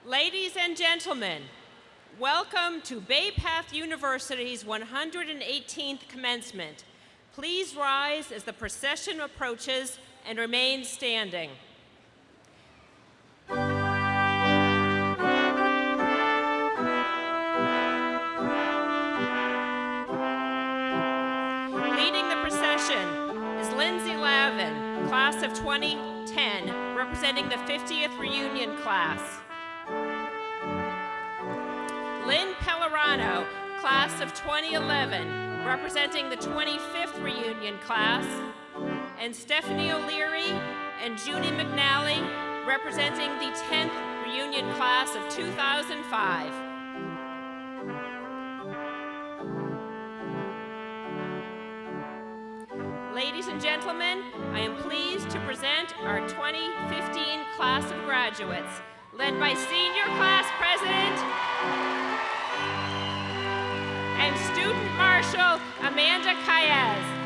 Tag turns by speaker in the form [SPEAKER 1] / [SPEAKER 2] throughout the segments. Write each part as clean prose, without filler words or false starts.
[SPEAKER 1] Ladies and gentlemen, welcome to Bay Path University's 118th commencement. Please rise as the procession approaches and remain standing. Leading the procession is Lindsay Lavin, class of 2010, representing the 50th reunion class. Lynn Pellerano, class of 2011, representing the 25th reunion class, and Stephanie O'Leary and Judy McNally, representing the 10th reunion class of 2005. Ladies and gentlemen, I am pleased to present our 2015 class of graduates, led by Senior Class President and Student Marshal Amanda Caez.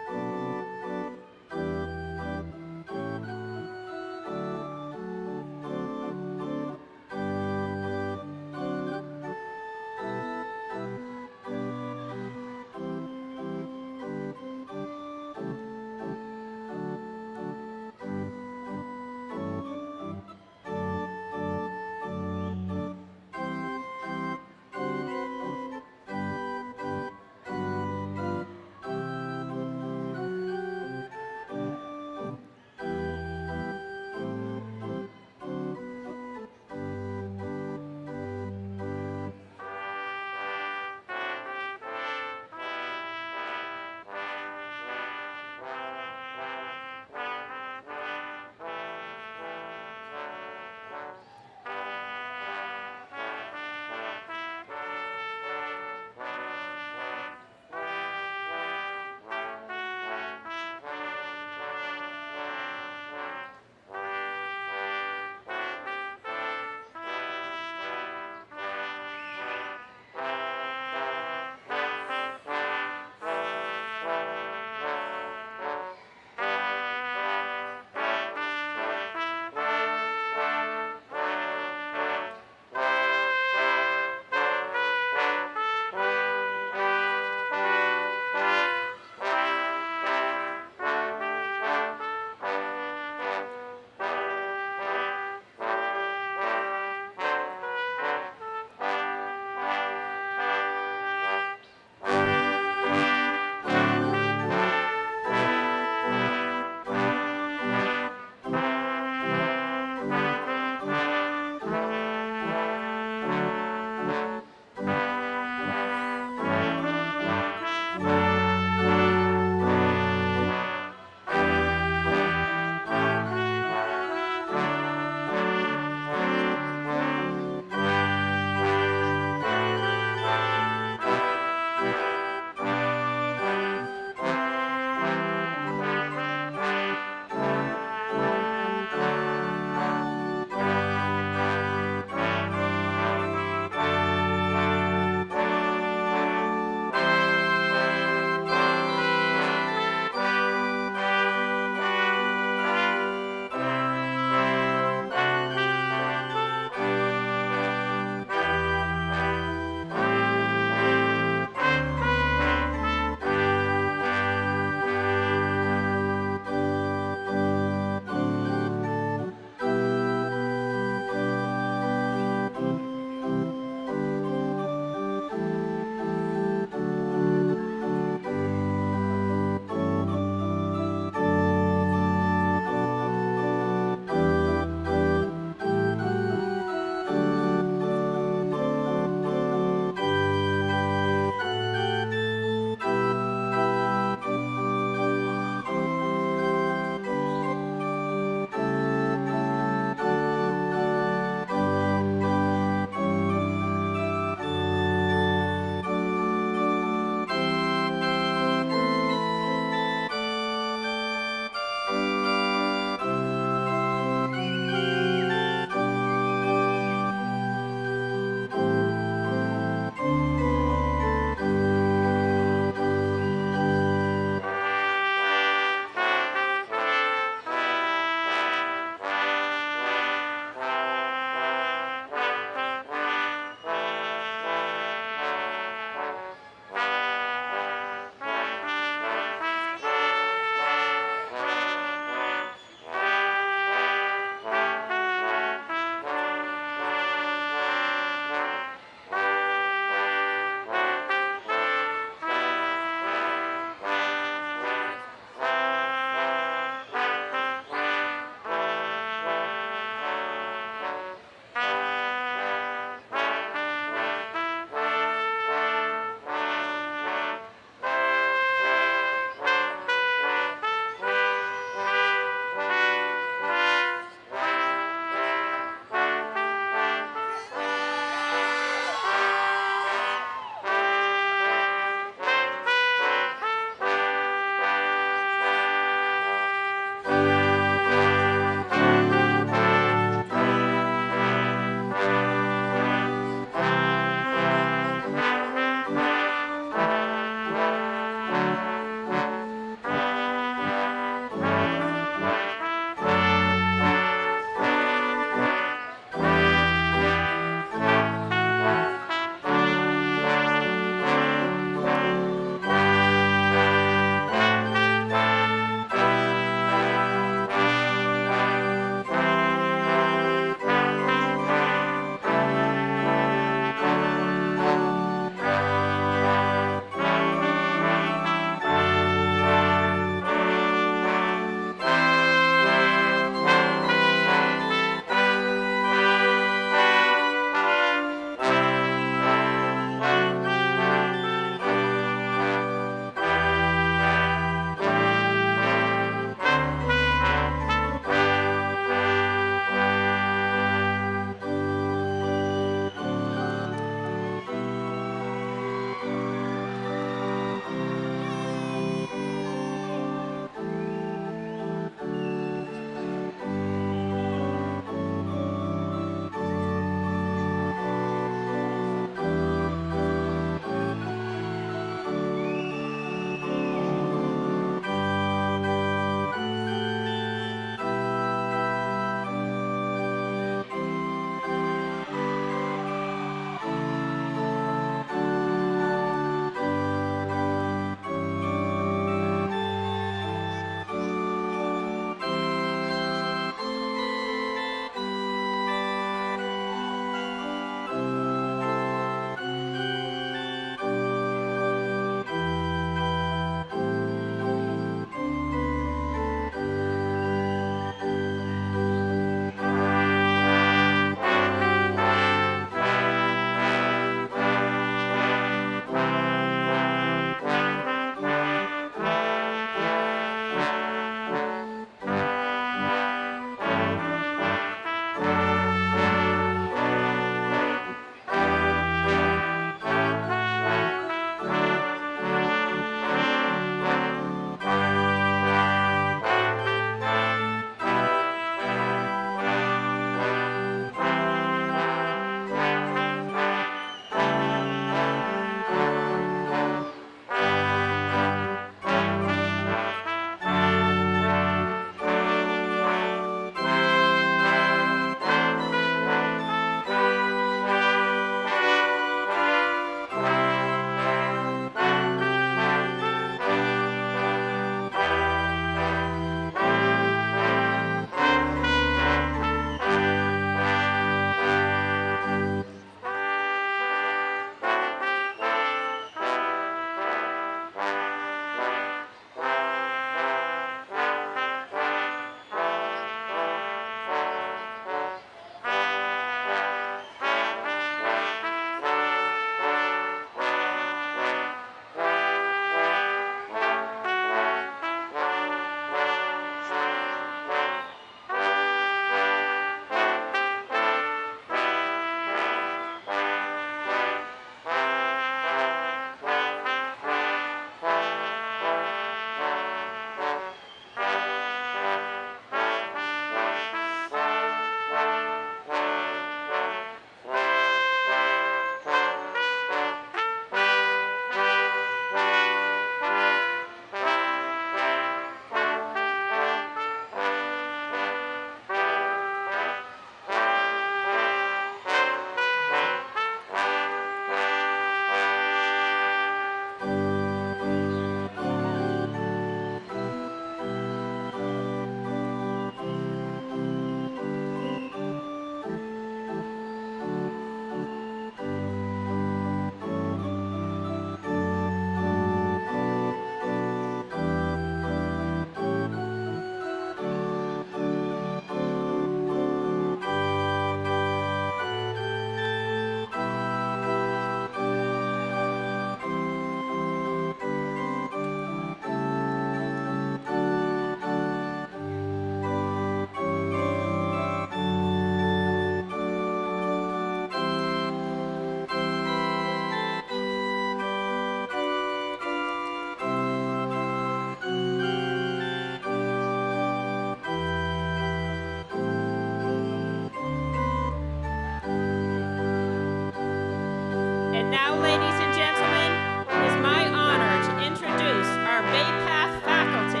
[SPEAKER 1] And now, ladies and gentlemen, it is my honor to introduce our Bay Path faculty,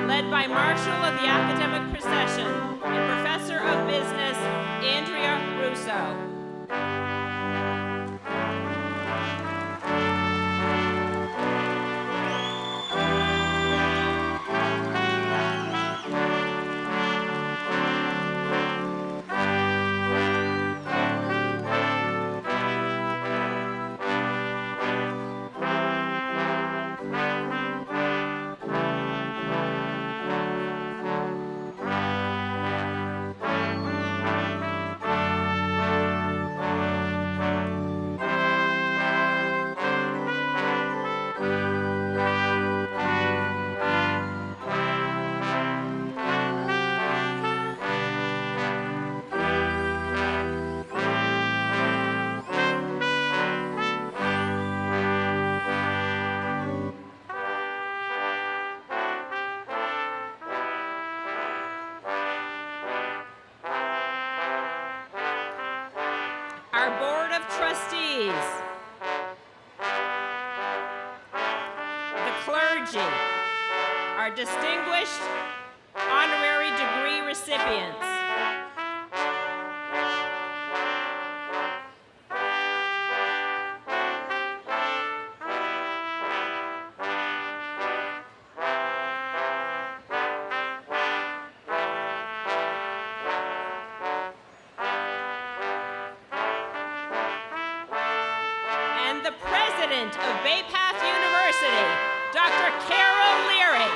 [SPEAKER 1] led by Marshal of the Academic Procession and Professor of Business, Andrea Russo. Our Board of Trustees, the clergy, our distinguished honorary degree recipients, and the president of Bay Path University, Dr. Carol Leary.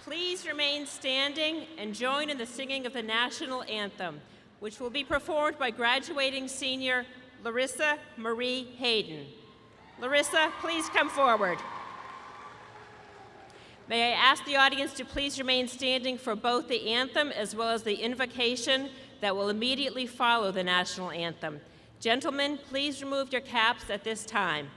[SPEAKER 1] Please remain standing and join in the singing of the national anthem, which will be performed by graduating senior Larissa Marie Hayden. Larissa, please come forward. May I ask the audience to please remain standing for both the anthem as well as the invocation that will immediately follow the national anthem. Gentlemen, please remove your caps at this time.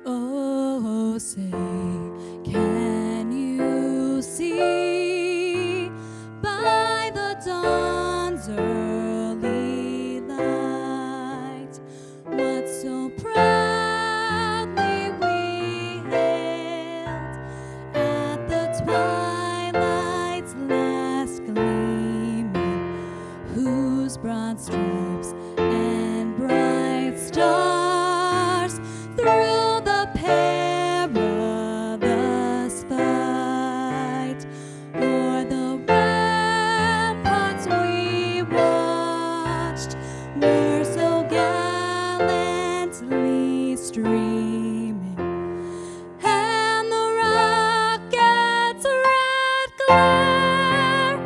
[SPEAKER 2] Oh, say, can you see by the dawn's early light what so proudly we hailed at the twilight's last gleaming, whose broad stripes and bright stars through the perilous fight o'er the ramparts we watched were so gallantly streaming, and the rocket's red glare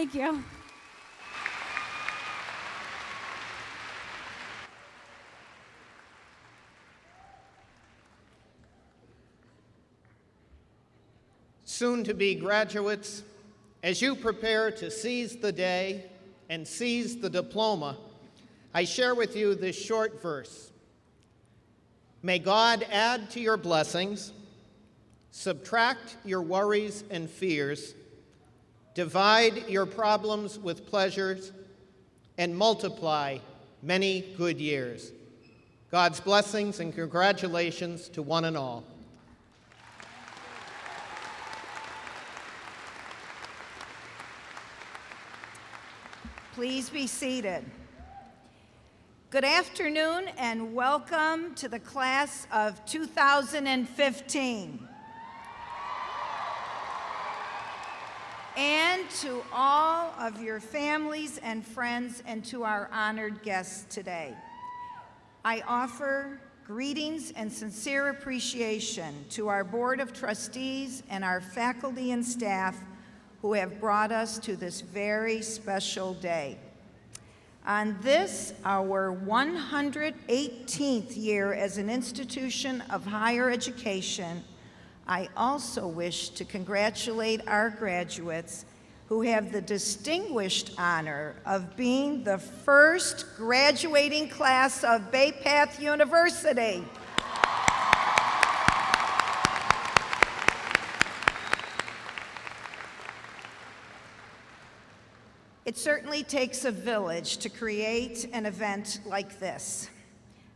[SPEAKER 2] Thank you.
[SPEAKER 3] Soon-to-be graduates, as you prepare to seize the day and seize the diploma, I share with you this short verse. May God add to your blessings, subtract your worries and fears, divide your problems with pleasures, and multiply many good years. God's blessings and congratulations to one and all.
[SPEAKER 4] Please be seated. Good afternoon and welcome to the class of 2015. And to all of your families and friends and to our honored guests today. I offer greetings and sincere appreciation to our Board of Trustees and our faculty and staff who have brought us to this very special day. On this, our 118th year as an institution of higher education, I also wish to congratulate our graduates who have the distinguished honor of being the first graduating class of Bay Path University. It certainly takes a village to create an event like this.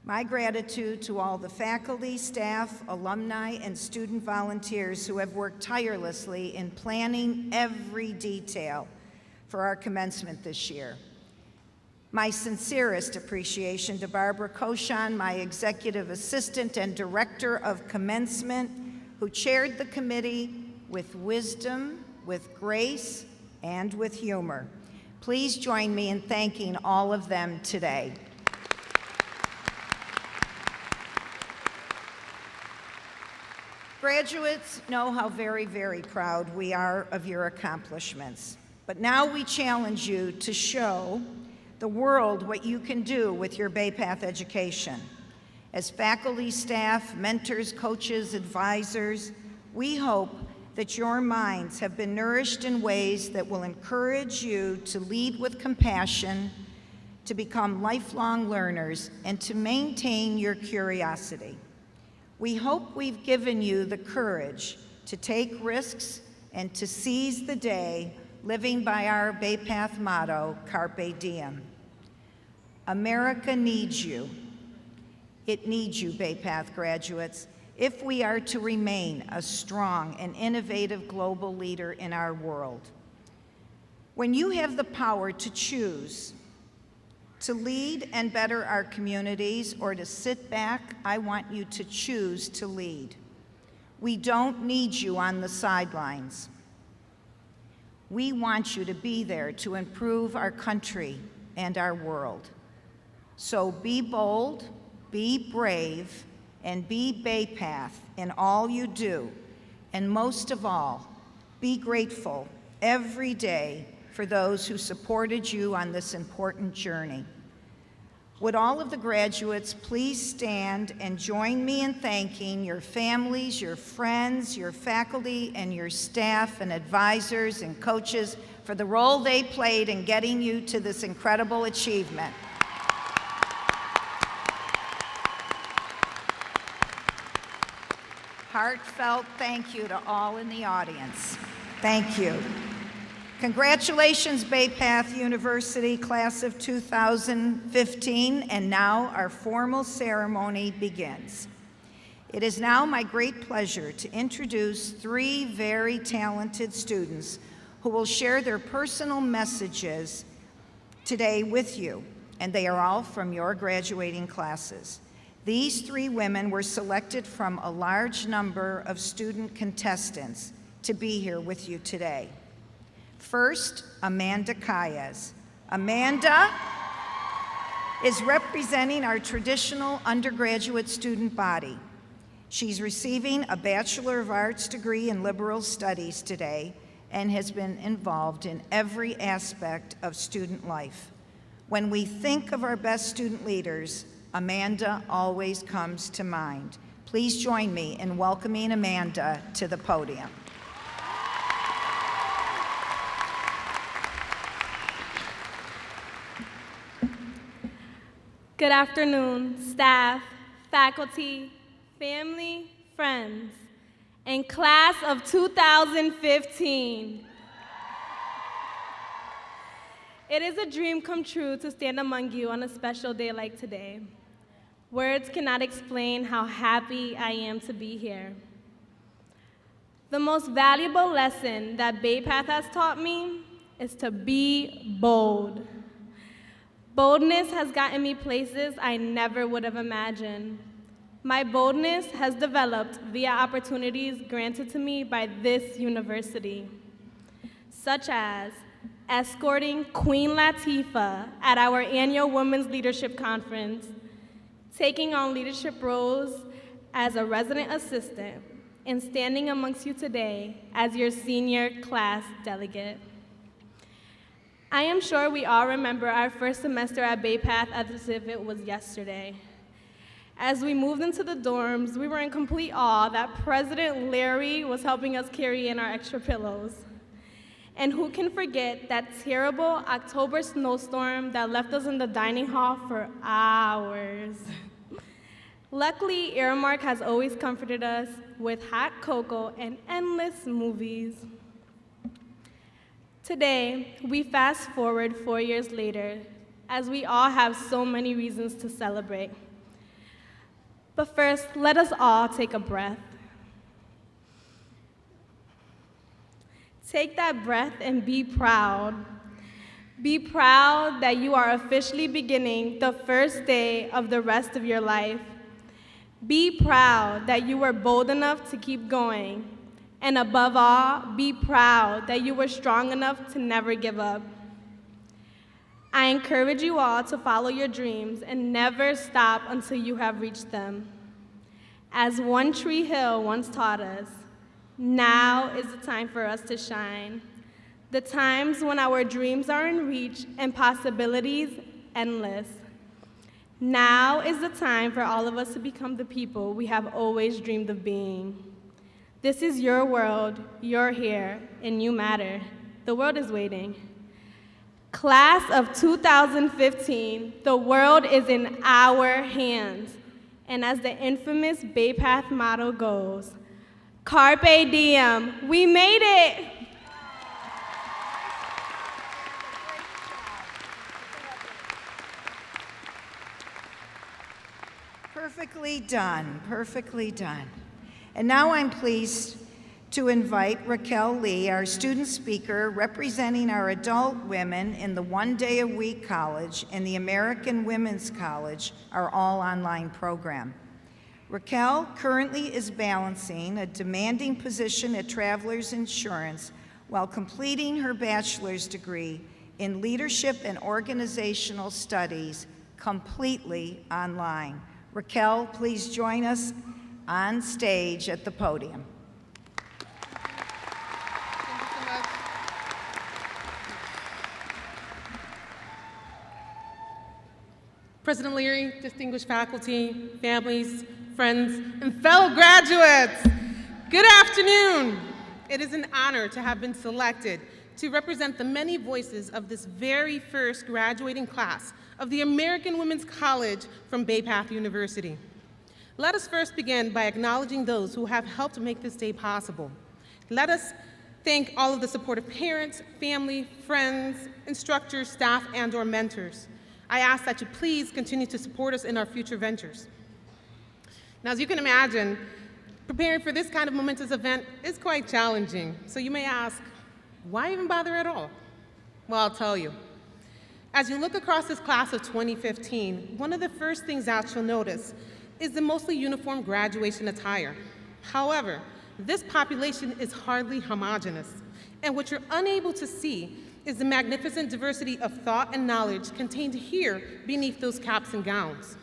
[SPEAKER 4] My gratitude to all the faculty, staff, alumni, and student volunteers who have worked tirelessly in planning every detail for our commencement this year. My sincerest appreciation to Barbara Koshan, my executive assistant and director of commencement, who chaired the committee with wisdom, with grace, and with humor. Please join me in thanking all of them today. Graduates know how very, very proud we are of your accomplishments. But now we challenge you to show the world what you can do with your Bay Path education. As faculty, staff, mentors, coaches, advisors, we hope that your minds have been nourished in ways that will encourage you to lead with compassion, to become lifelong learners, and to maintain your curiosity. We hope we've given you the courage to take risks and to seize the day, living by our Bay Path motto, Carpe Diem. America needs you. It needs you, Bay Path graduates, if we are to remain a strong and innovative global leader in our world. When you have the power to choose to lead and better our communities or to sit back, I want you to choose to lead. We don't need you on the sidelines. We want you to be there to improve our country and our world. So be bold, be brave, and be Bay Path in all you do. And most of all, be grateful every day for those who supported you on this important journey. Would all of the graduates please stand and join me in thanking your families, your friends, your faculty, and your staff and advisors and coaches for the role they played in getting you to this incredible achievement. Heartfelt thank you to all in the audience. Thank you. Congratulations, Bay Path University, class of 2015, and now our formal ceremony begins. It is now my great pleasure to introduce three very talented students who will share their personal messages today with you, and they are all from your graduating classes. These three women were selected from a large number of student contestants to be here with you today. First, Amanda Caez. Amanda is representing our traditional undergraduate student body. She's receiving a Bachelor of Arts degree in Liberal Studies today, and has been involved in every aspect of student life. When we think of our best student leaders, Amanda always comes to mind. Please join me in welcoming Amanda to the podium.
[SPEAKER 5] Good afternoon, staff, faculty, family, friends, and class of 2015. It is a dream come true to stand among you on a special day like today. Words cannot explain how happy I am to be here. The most valuable lesson that Bay Path has taught me is to be bold. Boldness has gotten me places I never would have imagined. My boldness has developed via opportunities granted to me by this university, such as escorting Queen Latifah at our annual Women's Leadership Conference, taking on leadership roles as a resident assistant, and standing amongst you today as your senior class delegate. I am sure we all remember our first semester at Bay Path as if it was yesterday. As we moved into the dorms, we were in complete awe that President Larry was helping us carry in our extra pillows. And who can forget that terrible October snowstorm that left us in the dining hall for hours? Luckily, Aramark has always comforted us with hot cocoa and endless movies. Today, we fast forward 4 years later, as we all have so many reasons to celebrate. But first, let us all take a breath. Take that breath and be proud. Be proud that you are officially beginning the first day of the rest of your life. Be proud that you were bold enough to keep going. And above all, be proud that you were strong enough to never give up. I encourage you all to follow your dreams and never stop until you have reached them. As One Tree Hill once taught us, now is the time for us to shine. The times when our dreams are in reach and possibilities endless. Now is the time for all of us to become the people we have always dreamed of being. This is your world, you're here, and you matter. The world is waiting. Class of 2015, the world is in our hands. And as the infamous Bay Path motto goes, Carpe diem, we made it!
[SPEAKER 4] Perfectly done, perfectly done. And now I'm pleased to invite Raquel Lee, our student speaker representing our adult women in the One Day a Week College and the American Women's College, our all-online program. Raquel currently is balancing a demanding position at Travelers Insurance while completing her bachelor's degree in Leadership and Organizational Studies completely online. Raquel, please join us on stage at the podium.
[SPEAKER 6] President Leary, distinguished faculty, families, friends, and fellow graduates, good afternoon. It is an honor to have been selected to represent the many voices of this very first graduating class of the American Women's College from Bay Path University. Let us first begin by acknowledging those who have helped make this day possible. Let us thank all of the supportive parents, family, friends, instructors, staff, and/or mentors. I ask that you please continue to support us in our future ventures. Now, as you can imagine, preparing for this kind of momentous event is quite challenging. So you may ask, why even bother at all? Well, I'll tell you. As you look across this class of 2015, one of the first things that you'll notice is the mostly uniform graduation attire. However, this population is hardly homogeneous, and what you're unable to see is the magnificent diversity of thought and knowledge contained here beneath those caps and gowns.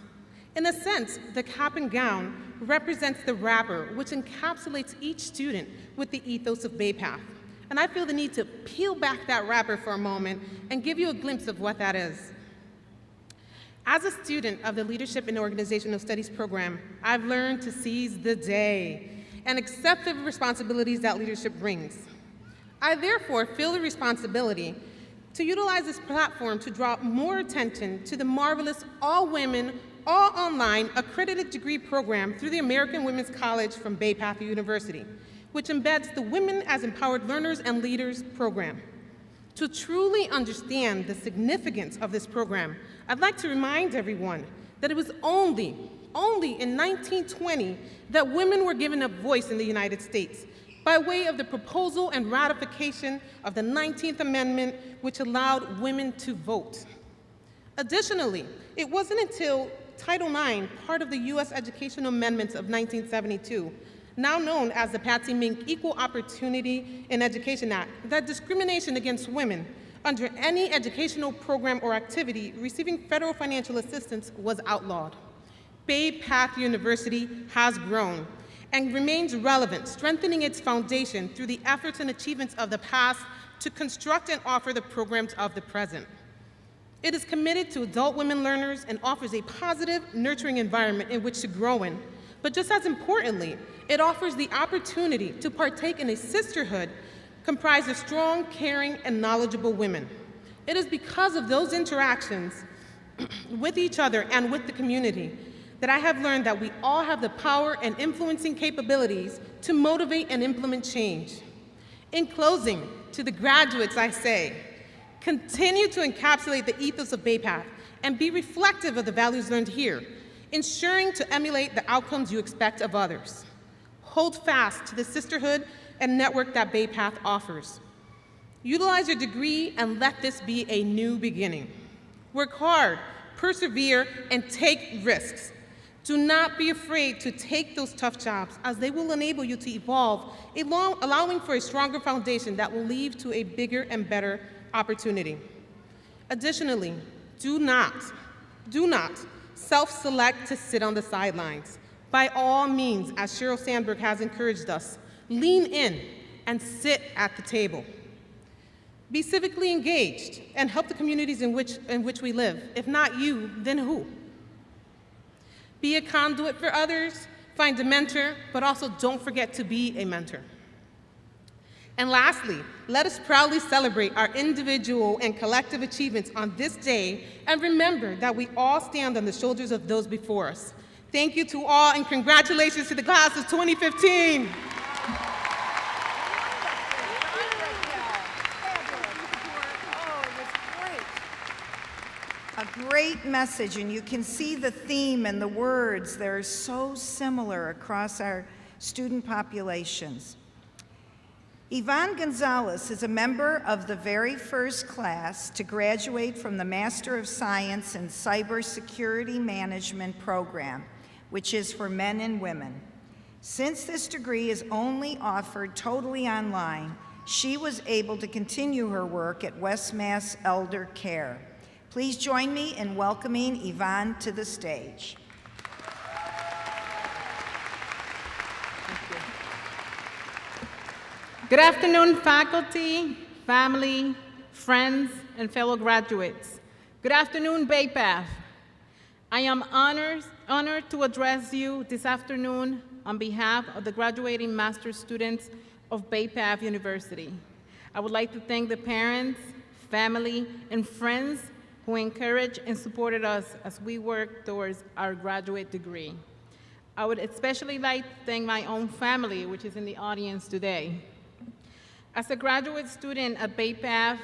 [SPEAKER 6] In a sense, the cap and gown represents the wrapper which encapsulates each student with the ethos of Bay Path, and I feel the need to peel back that wrapper for a moment and give you a glimpse of what that is. As a student of the Leadership and Organizational Studies program, I've learned to seize the day and accept the responsibilities that leadership brings. I therefore feel the responsibility to utilize this platform to draw more attention to the marvelous all-women, all-online accredited degree program through the American Women's College from Bay Path University, which embeds the Women as Empowered Learners and Leaders program. To truly understand the significance of this program, I'd like to remind everyone that it was only in 1920 that women were given a voice in the United States by way of the proposal and ratification of the 19th Amendment, which allowed women to vote. Additionally, it wasn't until Title IX, part of the U.S. Educational Amendments of 1972, now known as the Patsy Mink Equal Opportunity in Education Act, that discrimination against women under any educational program or activity receiving federal financial assistance was outlawed. Bay Path University has grown and remains relevant, strengthening its foundation through the efforts and achievements of the past to construct and offer the programs of the present. It is committed to adult women learners and offers a positive, nurturing environment in which to grow in. But just as importantly, it offers the opportunity to partake in a sisterhood comprised of strong, caring, and knowledgeable women. It is because of those interactions with each other and with the community that I have learned that we all have the power and influencing capabilities to motivate and implement change. In closing, to the graduates I say, continue to encapsulate the ethos of Bay Path and be reflective of the values learned here, ensuring to emulate the outcomes you expect of others. Hold fast to the sisterhood and network that Bay Path offers. Utilize your degree and let this be a new beginning. Work hard, persevere, and take risks. Do not be afraid to take those tough jobs, as they will enable you to evolve, allowing for a stronger foundation that will lead to a bigger and better opportunity. Additionally, do not self-select to sit on the sidelines. By all means, as Sheryl Sandberg has encouraged us, lean in and sit at the table. Be civically engaged and help the communities in which we live. If not you, then who? Be a conduit for others, find a mentor, but also don't forget to be a mentor. And lastly, let us proudly celebrate our individual and collective achievements on this day and remember that we all stand on the shoulders of those before us. Thank you to all and congratulations to the class of 2015.
[SPEAKER 4] A great message, and you can see the theme and the words. They're so similar across our student populations. Ivonne Gonzalez is a member of the very first class to graduate from the Master of Science in Cybersecurity Management program, which is for men and women. Since this degree is only offered totally online, she was able to continue her work at West Mass Elder Care. Please join me in welcoming Ivonne to the stage.
[SPEAKER 7] Good afternoon, faculty, family, friends, and fellow graduates. Good afternoon, Bay Path. I am honored to address you this afternoon on behalf of the graduating master's students of Bay Path University. I would like to thank the parents, family, and friends who encouraged and supported us as we work towards our graduate degree. I would especially like to thank my own family, which is in the audience today. As a graduate student at Bay Path,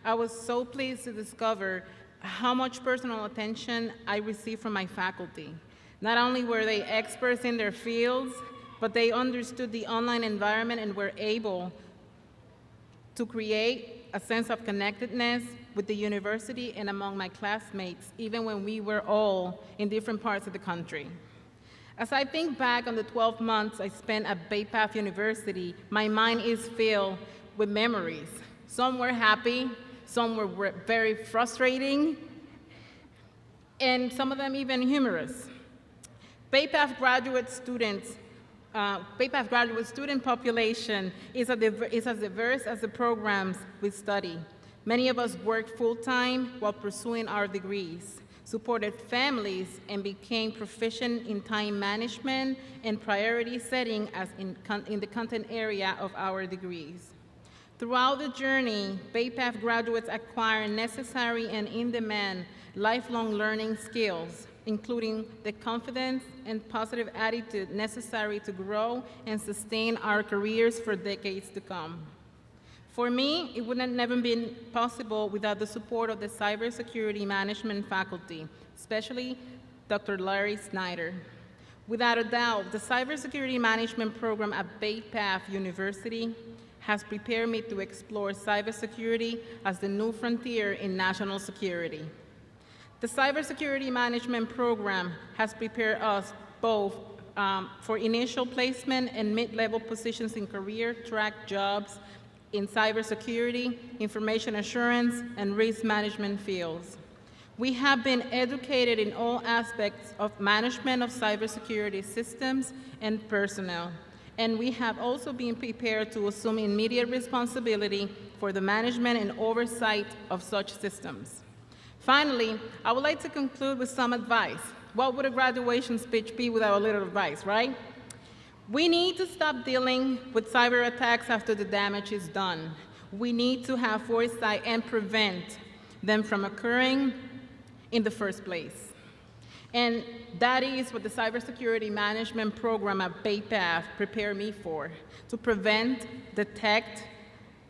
[SPEAKER 7] I was so pleased to discover how much personal attention I received from my faculty. Not only were they experts in their fields, but they understood the online environment and were able to create a sense of connectedness with the university and among my classmates, even when we were all in different parts of the country. As I think back on the 12 months I spent at Bay Path University, my mind is filled with memories. Some were happy, some were very frustrating, and some of them even humorous. Bay Path graduate students BayPath graduate student population is as diverse as the programs we study. Many of us worked full-time while pursuing our degrees, supported families, and became proficient in time management and priority setting as in the content area of our degrees. Throughout the journey, BayPath graduates acquire necessary and in-demand lifelong learning skills, including the confidence and positive attitude necessary to grow and sustain our careers for decades to come. For me, it would have never been possible without the support of the cybersecurity management faculty, especially Dr. Larry Snyder. Without a doubt, the cybersecurity management program at BayPath University has prepared me to explore cybersecurity as the new frontier in national security. The cybersecurity management program has prepared us both for initial placement and mid-level positions in career track jobs in cybersecurity, information assurance, and risk management fields. We have been educated in all aspects of management of cybersecurity systems and personnel, and we have also been prepared to assume immediate responsibility for the management and oversight of such systems. Finally, I would like to conclude with some advice. What would a graduation speech be without a little advice, right? We need to stop dealing with cyber attacks after the damage is done. We need to have foresight and prevent them from occurring in the first place. And that is what the cybersecurity management program at BayPath prepared me for, to prevent, detect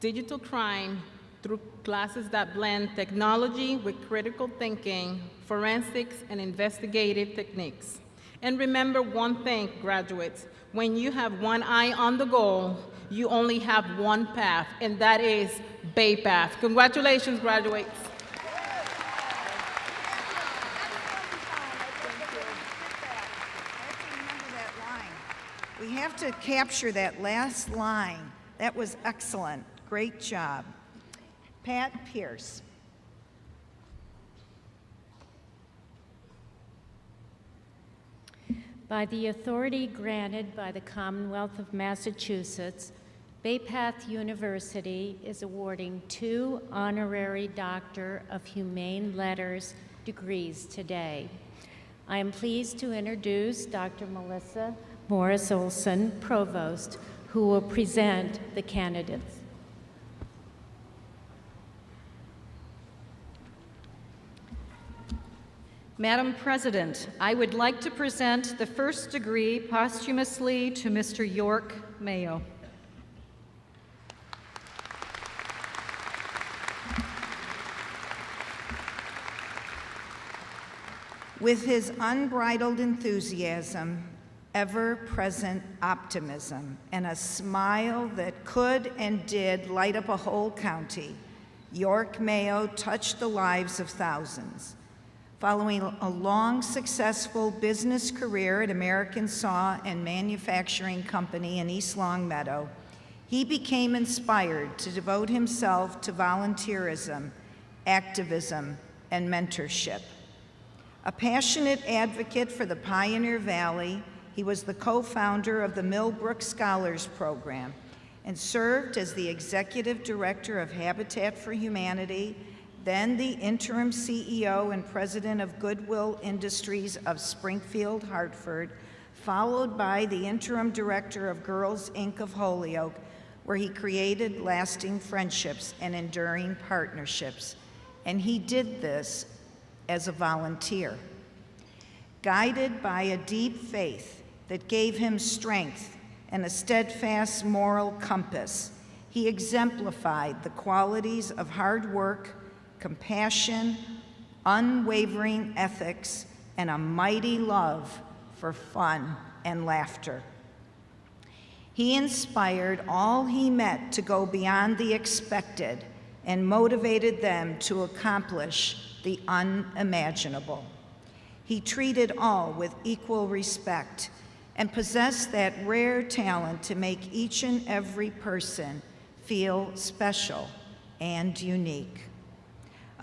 [SPEAKER 7] digital crime through classes that blend technology with critical thinking, forensics, and investigative techniques. And remember one thing, graduates, when you have one eye on the goal, you only have one path, and that is BayPath. Congratulations, graduates.
[SPEAKER 4] We have to capture that last line. That was excellent. Great job. Pat Pierce.
[SPEAKER 8] By the authority granted by the Commonwealth of Massachusetts, BayPath University is awarding 2 honorary Doctor of Humane Letters degrees today. I am pleased to introduce Dr. Melissa Morris-Olson, Provost, who will present the candidates.
[SPEAKER 9] Madam President, I would like to present the first degree posthumously to Mr. York Mayo.
[SPEAKER 4] With his unbridled enthusiasm, ever-present optimism, and a smile that could and did light up a whole county, York Mayo touched the lives of thousands. Following a long, successful business career at American Saw and Manufacturing Company in East Longmeadow, he became inspired to devote himself to volunteerism, activism, and mentorship. A passionate advocate for the Pioneer Valley, he was the co-founder of the Millbrook Scholars Program and served as the executive director of Habitat for Humanity, then the interim CEO and president of Goodwill Industries of Springfield, Hartford, followed by the interim director of Girls Inc. of Holyoke, where he created lasting friendships and enduring partnerships. And he did this as a volunteer. Guided by a deep faith that gave him strength and a steadfast moral compass, he exemplified the qualities of hard work, compassion, unwavering ethics, and a mighty love for fun and laughter. He inspired all he met to go beyond the expected and motivated them to accomplish the unimaginable. He treated all with equal respect and possessed that rare talent to make each and every person feel special and unique.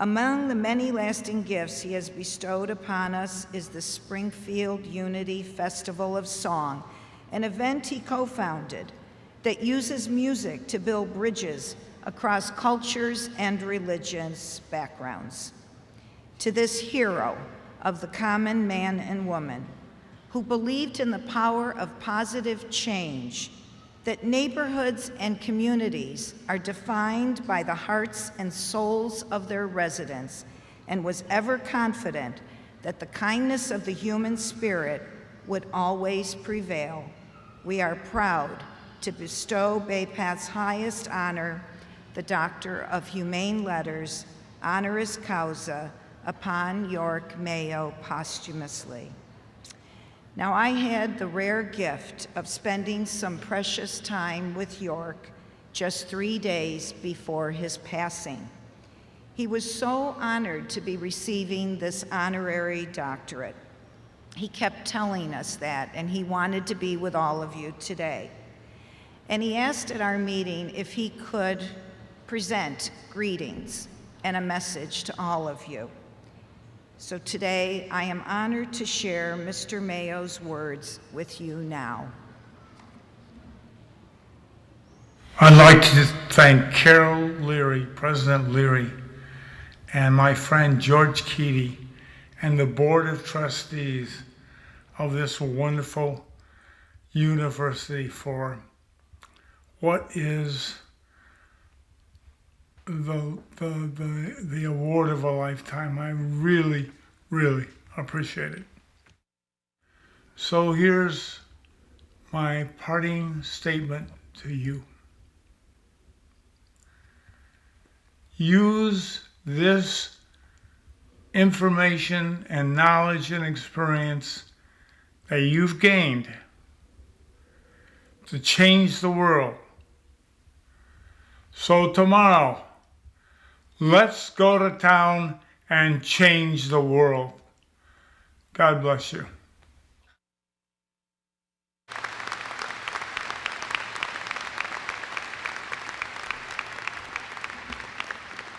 [SPEAKER 4] Among the many lasting gifts he has bestowed upon us is the Springfield Unity Festival of Song, an event he co-founded that uses music to build bridges across cultures and religious backgrounds. To this hero of the common man and woman who believed in the power of positive change, that neighborhoods and communities are defined by the hearts and souls of their residents, and was ever confident that the kindness of the human spirit would always prevail, we are proud to bestow Bay Path's highest honor, the Doctor of Humane Letters, honoris causa, upon York Mayo posthumously. Now, I had the rare gift of spending some precious time with York just 3 days before his passing. He was so honored to be receiving this honorary doctorate. He kept telling us that, and he wanted to be with all of you today. And he asked at our meeting if he could present greetings and a message to all of you. So today, I am honored to share Mr. Mayo's words with you now.
[SPEAKER 10] I'd like to thank Carol Leary, President Leary, and my friend George Keaty, and the Board of Trustees of this wonderful university for what is the award of a lifetime. I really, really appreciate it. So here's my parting statement to you. Use this information and knowledge and experience that you've gained to change the world. So tomorrow, let's go to town and change the world. God bless you.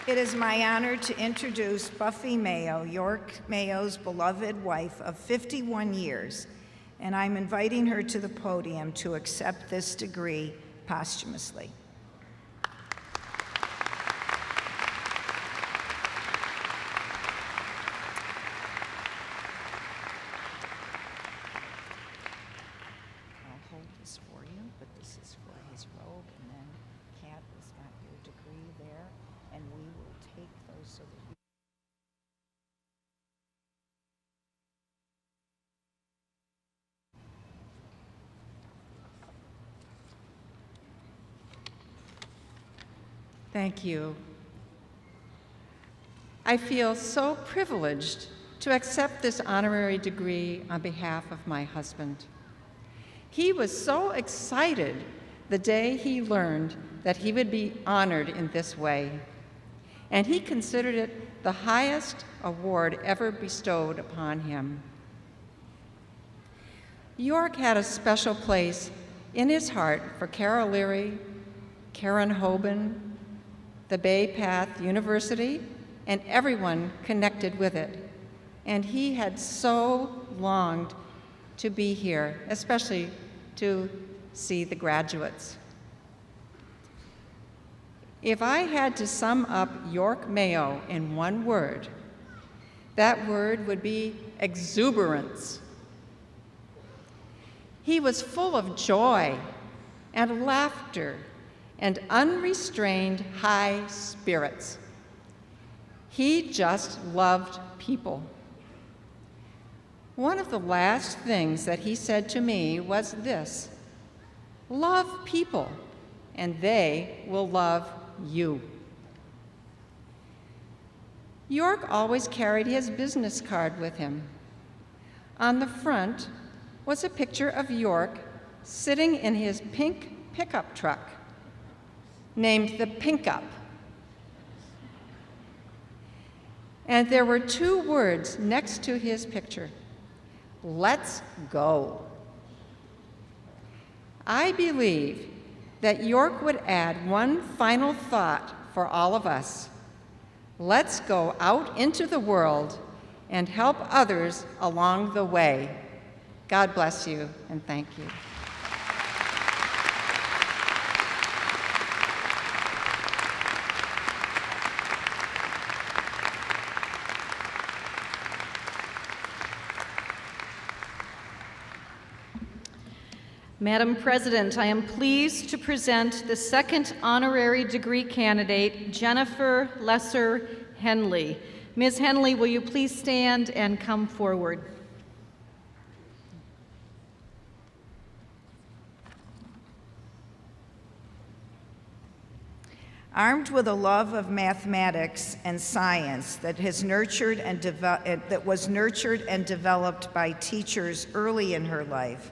[SPEAKER 4] It is my honor to introduce Buffy Mayo, York Mayo's beloved wife of 51 years, and I'm inviting her to the podium to accept this degree posthumously. I'll hold this for you, but this is for his robe, and then Kat has got your degree there, and we will take those so that we
[SPEAKER 11] Thank you. I feel so privileged to accept this honorary degree on behalf of my husband. He was so excited the day he learned that he would be honored in this way, and he considered it the highest award ever bestowed upon him. York had a special place in his heart for Carol Leary, Karen Hoban, the Bay Path University, and everyone connected with it. And he had so longed to be here, especially to see the graduates. If I had to sum up York Mayo in one word, that word would be exuberance. He was full of joy and laughter and unrestrained high spirits. He just loved people. One of the last things that he said to me was this: love people, and they will love you. York always carried his business card with him. On the front was a picture of York sitting in his pink pickup truck, named the Pink-Up. And there were 2 words next to his picture: let's go. I believe that York would add one final thought for all of us. Let's go out into the world and help others along the way. God bless you, and thank you.
[SPEAKER 9] Madam President, I am pleased to present the second honorary degree candidate, Jennifer Lesser Henley. Ms. Henley, will you please stand and come forward?
[SPEAKER 4] Armed with a love of mathematics and science that was nurtured and developed by teachers early in her life,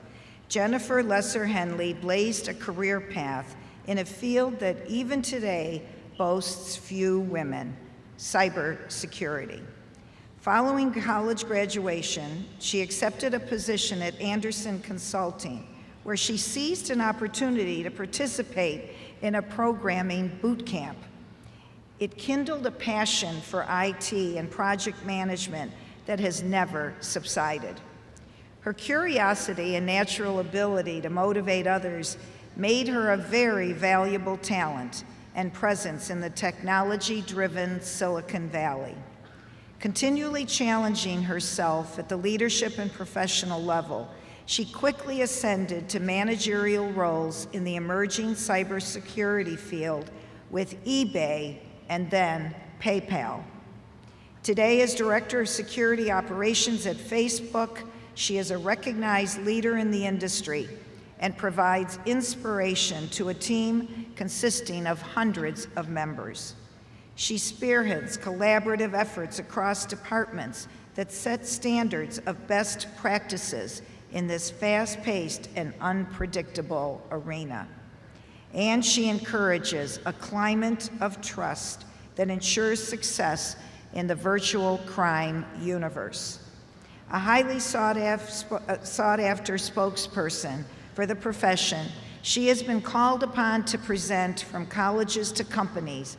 [SPEAKER 4] Jennifer Lesser Henley blazed a career path in a field that even today boasts few women: cybersecurity. Following college graduation, she accepted a position at Anderson Consulting, where she seized an opportunity to participate in a programming boot camp. It kindled a passion for IT and project management that has never subsided. Her curiosity and natural ability to motivate others made her a very valuable talent and presence in the technology-driven Silicon Valley. Continually challenging herself at the leadership and professional level, she quickly ascended to managerial roles in the emerging cybersecurity field with eBay and then PayPal. Today, as Director of Security Operations at Facebook, she is a recognized leader in the industry and provides inspiration to a team consisting of hundreds of members. She spearheads collaborative efforts across departments that set standards of best practices in this fast-paced and unpredictable arena. And she encourages a climate of trust that ensures success in the virtual crime universe. A highly sought-after spokesperson for the profession, she has been called upon to present from colleges to companies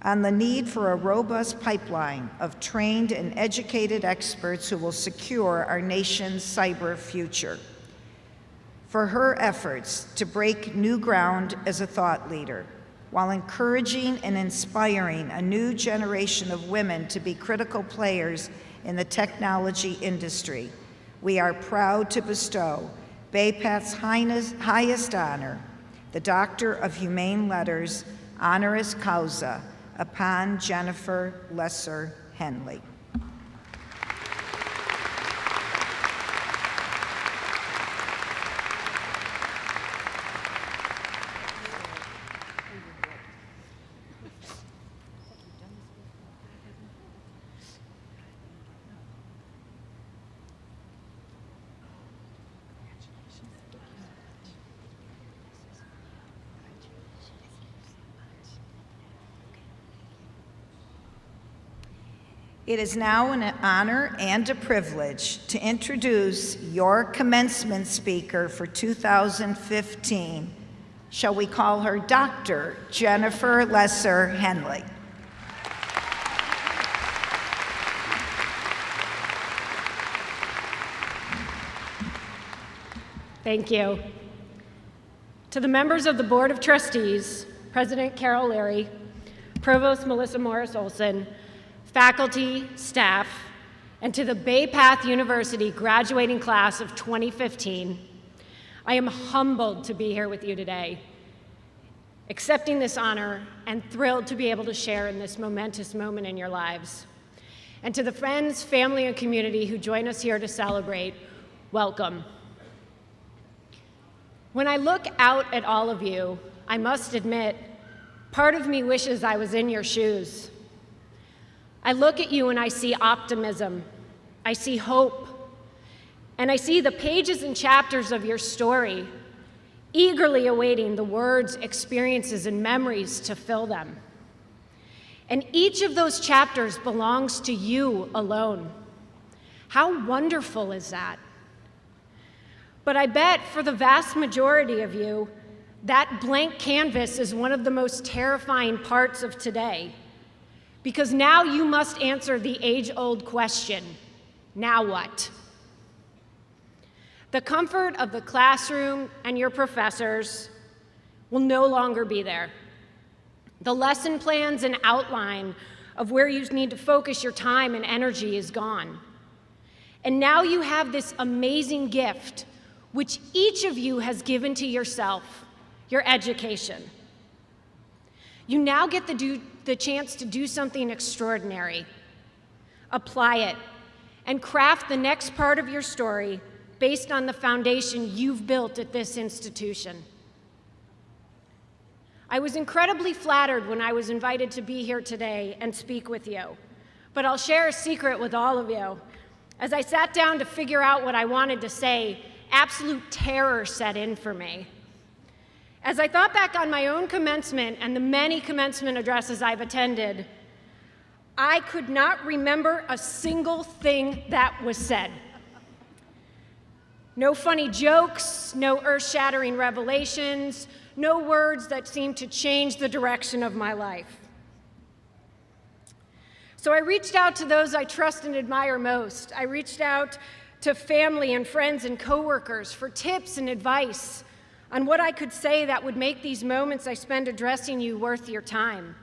[SPEAKER 4] on the need for a robust pipeline of trained and educated experts who will secure our nation's cyber future. For her efforts to break new ground as a thought leader, while encouraging and inspiring a new generation of women to be critical players in the technology industry, we are proud to bestow Bay Path's highest honor, the Doctor of Humane Letters, honoris causa, upon Jennifer Lesser Henley. It is now an honor and a privilege to introduce your commencement speaker for 2015. Shall we call her Dr. Jennifer Lesser Henley?
[SPEAKER 12] Thank you. To the members of the Board of Trustees, President Carol Leary, Provost Melissa Morris-Olson, faculty, staff, and to the Bay Path University graduating class of 2015, I am humbled to be here with you today, accepting this honor and thrilled to be able to share in this momentous moment in your lives. And to the friends, family, and community who join us here to celebrate, welcome. When I look out at all of you, I must admit, part of me wishes I was in your shoes. I look at you and I see optimism, I see hope, and I see the pages and chapters of your story, eagerly awaiting the words, experiences, and memories to fill them. And each of those chapters belongs to you alone. How wonderful is that? But I bet for the vast majority of you, that blank canvas is one of the most terrifying parts of today. Because now you must answer the age-old question, now what? The comfort of the classroom and your professors will no longer be there. The lesson plans and outline of where you need to focus your time and energy is gone. And now you have this amazing gift which each of you has given to yourself, your education. You now get the chance to do something extraordinary. Apply it and craft the next part of your story based on the foundation you've built at this institution. I was incredibly flattered when I was invited to be here today and speak with you, but I'll share a secret with all of you. As I sat down to figure out what I wanted to say, absolute terror set in for me. As I thought back on my own commencement and the many commencement addresses I've attended, I could not remember a single thing that was said. No funny jokes, no earth-shattering revelations, no words that seemed to change the direction of my life. So I reached out to those I trust and admire most. I reached out to family and friends and coworkers for tips and advice on what I could say that would make these moments I spend addressing you worth your time.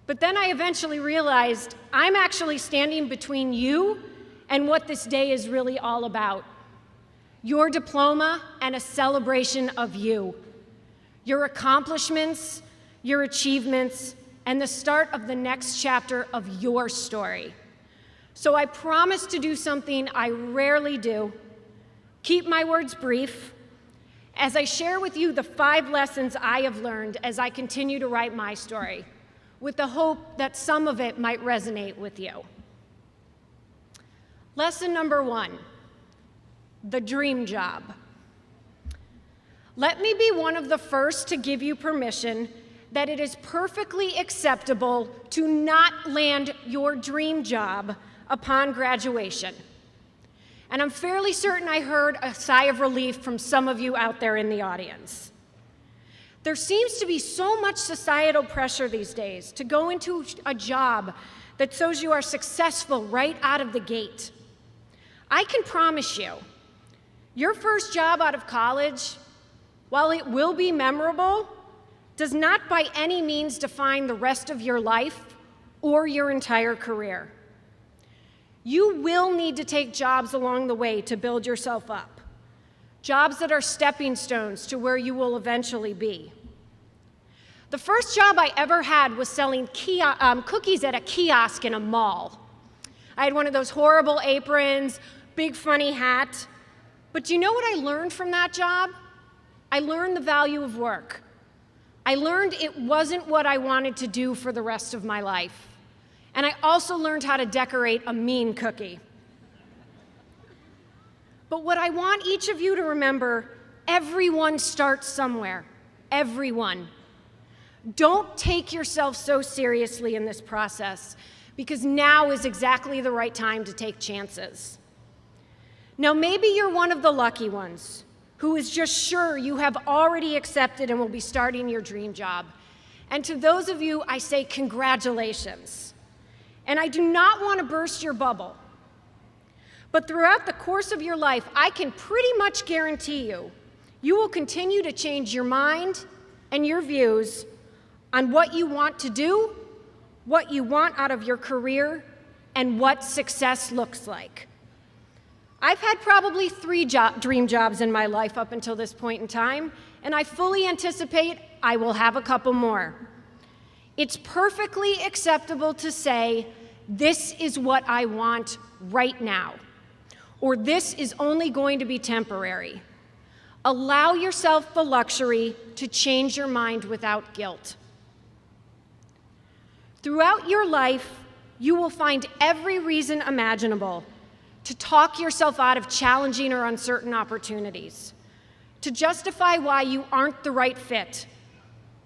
[SPEAKER 12] But then I eventually realized I'm actually standing between you and what this day is really all about. Your diploma and a celebration of you. Your accomplishments, your achievements, and the start of the next chapter of your story. So I promise to do something I rarely do, keep my words brief, as I share with you the 5 lessons I have learned as I continue to write my story, with the hope that some of it might resonate with you. Lesson number 1, the dream job. Let me be one of the first to give you permission that it is perfectly acceptable to not land your dream job upon graduation. And I'm fairly certain I heard a sigh of relief from some of you out there in the audience. There seems to be so much societal pressure these days to go into a job that shows you are successful right out of the gate. I can promise you, your first job out of college, while it will be memorable, does not by any means define the rest of your life or your entire career. You will need to take jobs along the way to build yourself up, jobs that are stepping stones to where you will eventually be. The first job I ever had was selling cookies at a kiosk in a mall. I had one of those horrible aprons, big funny hat. But do you know what I learned from that job? I learned the value of work. I learned it wasn't what I wanted to do for the rest of my life. And I also learned how to decorate a mean cookie. But what I want each of you to remember, everyone starts somewhere. Everyone. Don't take yourself so seriously in this process, because now is exactly the right time to take chances. Now, maybe you're one of the lucky ones who is just sure you have already accepted and will be starting your dream job. And to those of you, I say congratulations. And I do not want to burst your bubble. But throughout the course of your life, I can pretty much guarantee you, you will continue to change your mind and your views on what you want to do, what you want out of your career, and what success looks like. I've had probably 3 dream jobs in my life up until this point in time, and I fully anticipate I will have a couple more. It's perfectly acceptable to say, this is what I want right now, or this is only going to be temporary. Allow yourself the luxury to change your mind without guilt. Throughout your life, you will find every reason imaginable to talk yourself out of challenging or uncertain opportunities, to justify why you aren't the right fit,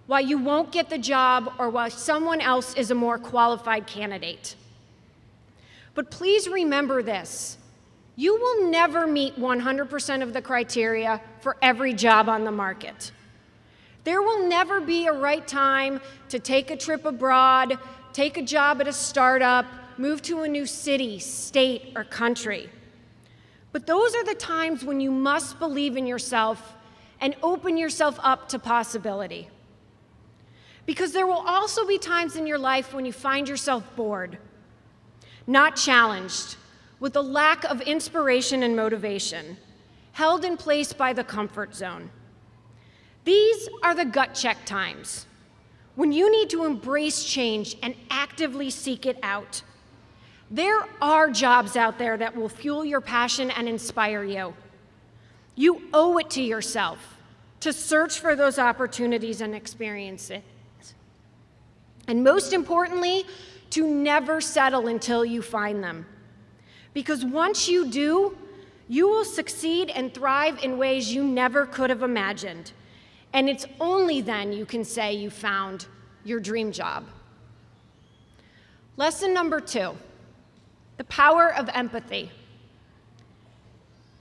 [SPEAKER 12] why you won't get the job, or why someone else is a more qualified candidate. But please remember this: you will never meet 100% of the criteria for every job on the market. There will never be a right time to take a trip abroad, take a job at a startup, move to a new city, state, or country. But those are the times when you must believe in yourself and open yourself up to possibility. Because there will also be times in your life when you find yourself bored, not challenged, with a lack of inspiration and motivation, held in place by the comfort zone. These are the gut check times, when you need to embrace change and actively seek it out. There are jobs out there that will fuel your passion and inspire you. You owe it to yourself to search for those opportunities and experience it. And most importantly, to never settle until you find them. Because once you do, you will succeed and thrive in ways you never could have imagined. And it's only then you can say you found your dream job. Lesson number 2, the power of empathy.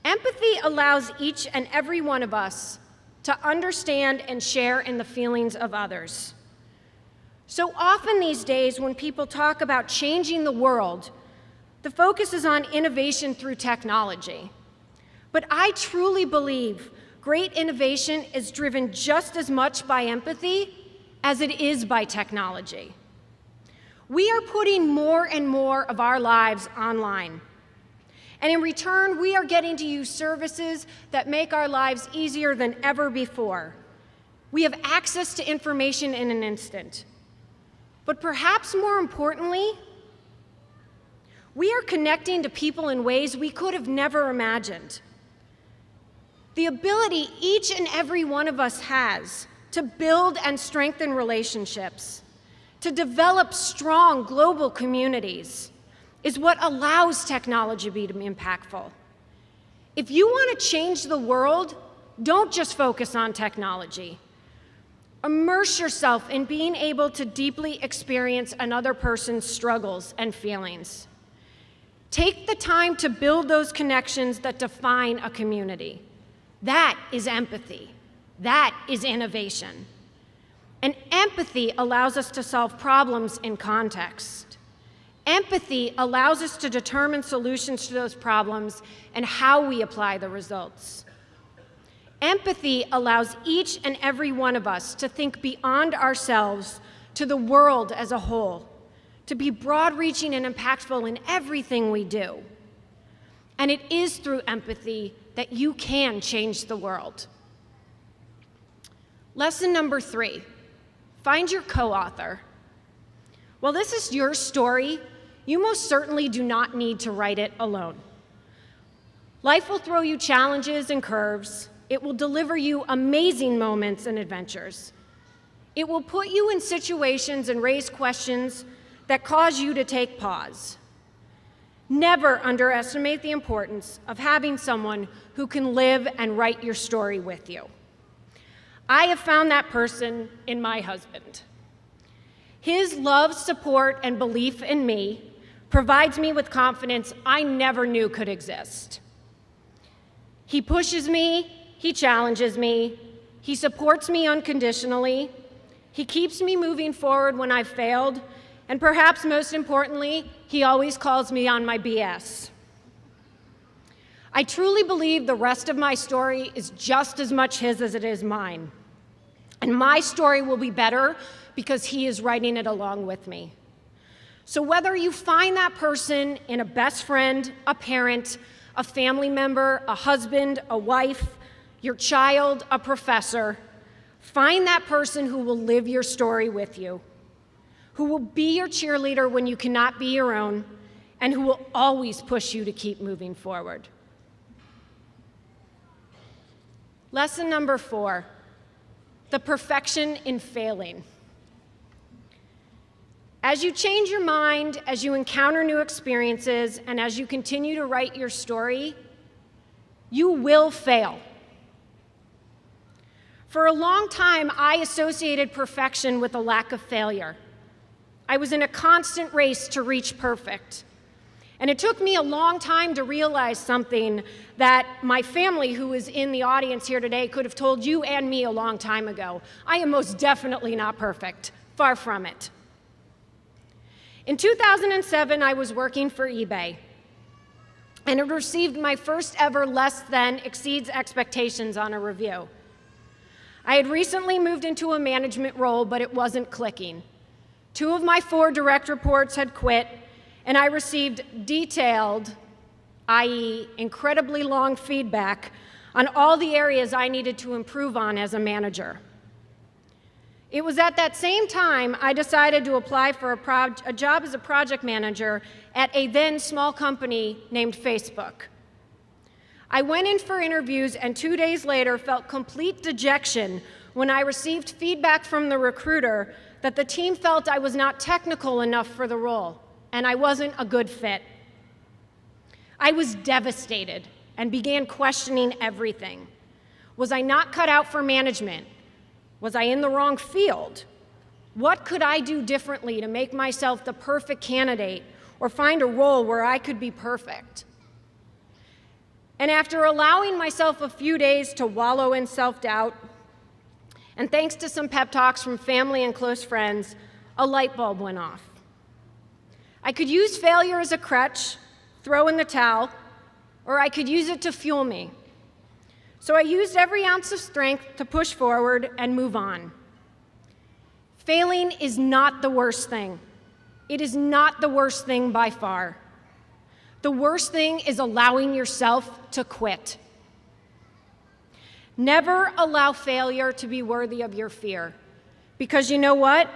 [SPEAKER 12] Empathy allows each and every one of us to understand and share in the feelings of others. So often these days, when people talk about changing the world, the focus is on innovation through technology. But I truly believe great innovation is driven just as much by empathy as it is by technology. We are putting more and more of our lives online. And in return, we are getting to use services that make our lives easier than ever before. We have access to information in an instant. But perhaps more importantly, we are connecting to people in ways we could have never imagined. The ability each and every one of us has to build and strengthen relationships, to develop strong global communities, is what allows technology to be impactful. If you want to change the world, don't just focus on technology. Immerse yourself in being able to deeply experience another person's struggles and feelings. Take the time to build those connections that define a community. That is empathy. That is innovation. And empathy allows us to solve problems in context. Empathy allows us to determine solutions to those problems and how we apply the results. Empathy allows each and every one of us to think beyond ourselves to the world as a whole, to be broad-reaching and impactful in everything we do. And it is through empathy that you can change the world. Lesson number 3, find your co-author. While this is your story, you most certainly do not need to write it alone. Life will throw you challenges and curves. It will deliver you amazing moments and adventures. It will put you in situations and raise questions that cause you to take pause. Never underestimate the importance of having someone who can live and write your story with you. I have found that person in my husband. His love, support, and belief in me provides me with confidence I never knew could exist. He pushes me, he challenges me, he supports me unconditionally, he keeps me moving forward when I've failed, and perhaps most importantly, he always calls me on my BS. I truly believe the rest of my story is just as much his as it is mine. And my story will be better because he is writing it along with me. So whether you find that person in a best friend, a parent, a family member, a husband, a wife, your child, a professor, find that person who will live your story with you, who will be your cheerleader when you cannot be your own, and who will always push you to keep moving forward. Lesson number 4, the perfection in failing. As you change your mind, as you encounter new experiences, and as you continue to write your story, you will fail. For a long time, I associated perfection with a lack of failure. I was in a constant race to reach perfect. And it took me a long time to realize something that my family, who is in the audience here today, could have told you and me a long time ago. I am most definitely not perfect, far from it. In 2007, I was working for eBay, and had received my first ever less than exceeds expectations on a review. I had recently moved into a management role, but it wasn't clicking. 2 of my 4 direct reports had quit, and I received detailed, i.e., incredibly long feedback on all the areas I needed to improve on as a manager. It was at that same time I decided to apply for a job as a project manager at a then small company named Facebook. I went in for interviews and 2 days later felt complete dejection when I received feedback from the recruiter that the team felt I was not technical enough for the role and I wasn't a good fit. I was devastated and began questioning everything. Was I not cut out for management? Was I in the wrong field? What could I do differently to make myself the perfect candidate or find a role where I could be perfect? And after allowing myself a few days to wallow in self-doubt, and thanks to some pep talks from family and close friends, a light bulb went off. I could use failure as a crutch, throw in the towel, or I could use it to fuel me. So I used every ounce of strength to push forward and move on. Failing is not the worst thing. It is not the worst thing by far. The worst thing is allowing yourself to quit. Never allow failure to be worthy of your fear. Because you know what?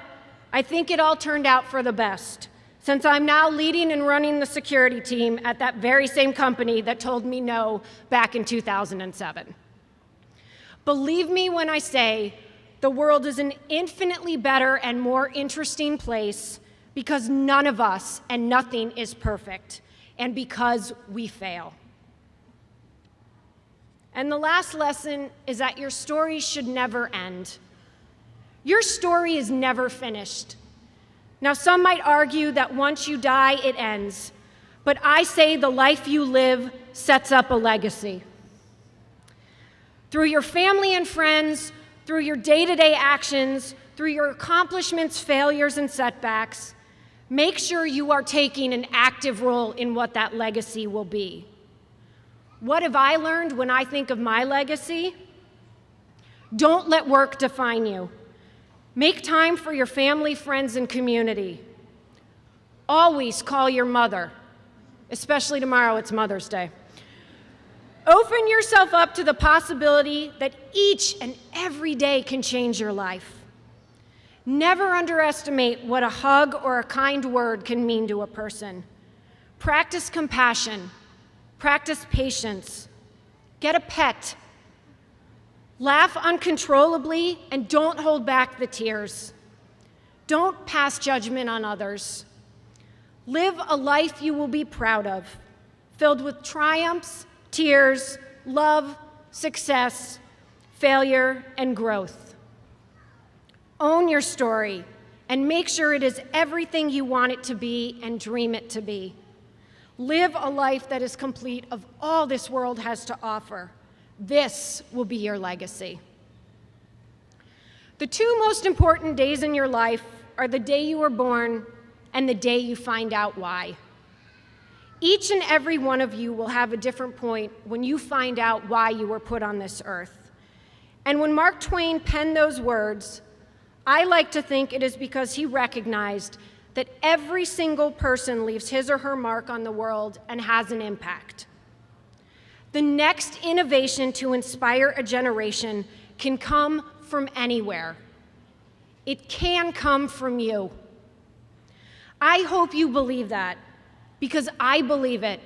[SPEAKER 12] I think it all turned out for the best, since I'm now leading and running the security team at that very same company that told me no back in 2007. Believe me when I say the world is an infinitely better and more interesting place because none of us and nothing is perfect, and because we fail. And the last lesson is that your story should never end. Your story is never finished. Now, some might argue that once you die, it ends, but I say the life you live sets up a legacy. Through your family and friends, through your day-to-day actions, through your accomplishments, failures, and setbacks, make sure you are taking an active role in what that legacy will be. What have I learned when I think of my legacy? Don't let work define you. Make time for your family, friends, and community. Always call your mother, especially tomorrow, it's Mother's Day. Open yourself up to the possibility that each and every day can change your life. Never underestimate what a hug or a kind word can mean to a person. Practice compassion. Practice patience. Get a pet. Laugh uncontrollably and don't hold back the tears. Don't pass judgment on others. Live a life you will be proud of, filled with triumphs, tears, love, success, failure, and growth. Own your story and make sure it is everything you want it to be and dream it to be. Live a life that is complete of all this world has to offer. This will be your legacy. The two most important days in your life are the day you were born and the day you find out why. Each and every one of you will have a different point when you find out why you were put on this earth. And when Mark Twain penned those words, I like to think it is because he recognized that every single person leaves his or her mark on the world and has an impact. The next innovation to inspire a generation can come from anywhere. It can come from you. I hope you believe that, because I believe it,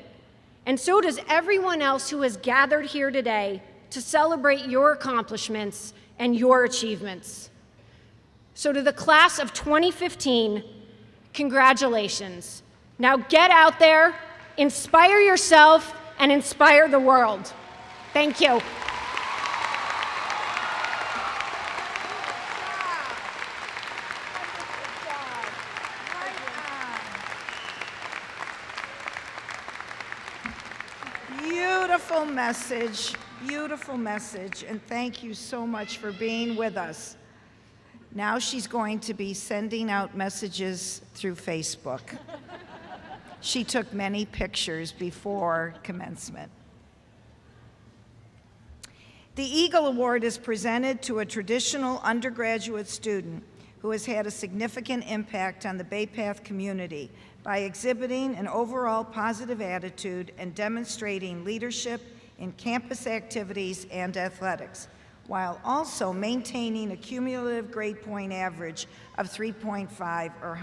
[SPEAKER 12] and so does everyone else who has gathered here today to celebrate your accomplishments and your achievements. So to the class of 2015, congratulations. Now get out there, inspire yourself, and inspire the world. Thank you.
[SPEAKER 4] Beautiful message, and thank you so much for being with us. Now she's going to be sending out messages through Facebook. She took many pictures before commencement. The Eagle Award is presented to a traditional undergraduate student who has had a significant impact on the Bay Path community by exhibiting an overall positive attitude and demonstrating leadership, in campus activities and athletics, while also maintaining a cumulative grade point average of 3.5 or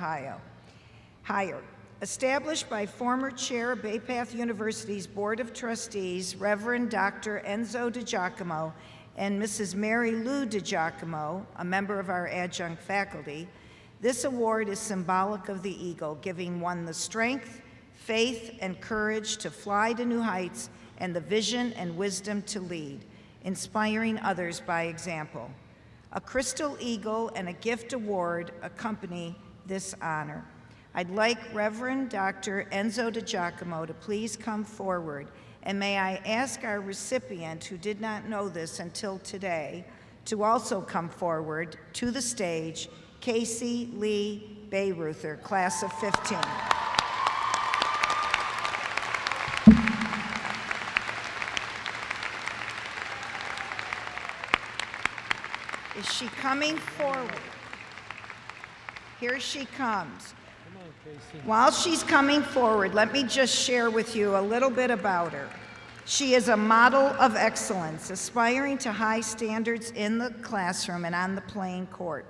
[SPEAKER 4] higher. Established by former chair of Bay Path University's Board of Trustees, Reverend Dr. Enzo DiGiacomo, and Mrs. Mary Lou DiGiacomo, a member of our adjunct faculty, this award is symbolic of the eagle, giving one the strength, faith, and courage to fly to new heights and the vision and wisdom to lead, inspiring others by example. A crystal eagle and a gift award accompany this honor. I'd like Reverend Dr. Enzo DiGiacomo to please come forward, and may I ask our recipient, who did not know this until today, to also come forward to the stage, Kathleen Lee Bayruther, class of 15. Is she coming forward? Here she comes. While she's coming forward, let me just share with you a little bit about her. She is a model of excellence, aspiring to high standards in the classroom and on the playing court.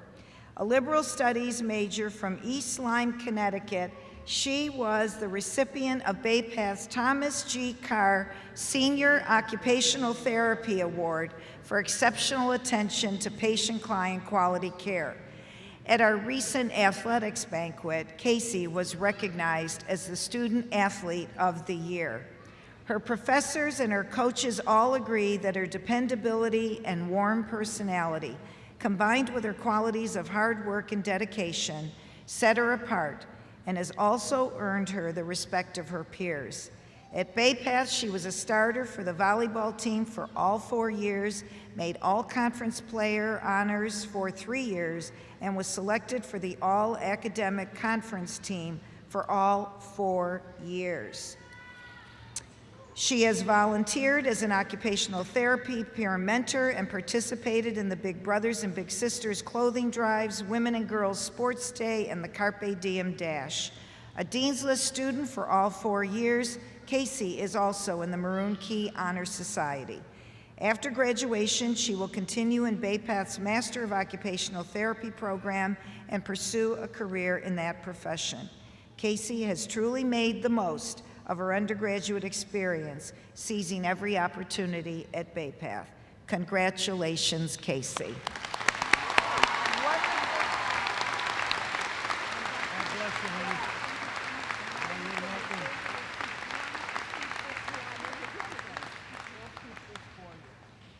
[SPEAKER 4] A liberal studies major from East Lyme, Connecticut, she was the recipient of Bay Path's Thomas G. Carr Senior Occupational Therapy Award for exceptional attention to patient-client quality care. At our recent athletics banquet, Caez was recognized as the Student Athlete of the Year. Her professors and her coaches all agree that her dependability and warm personality, combined with her qualities of hard work and dedication, set her apart and has also earned her the respect of her peers. At Bay Path, she was a starter for the volleyball team for all 4 years, made all-conference player honors for 3 years, and was selected for the all-academic conference team for all 4 years. She has volunteered as an occupational therapy peer mentor and participated in the Big Brothers and Big Sisters clothing drives, Women and Girls Sports Day, and the Carpe Diem Dash. A Dean's List student for all 4 years, Caez is also in the Maroon Key Honor Society. After graduation, she will continue in Bay Path's Master of Occupational Therapy program and pursue a career in that profession. Caez has truly made the most of her undergraduate experience, seizing every opportunity at Bay Path. Congratulations, Caez.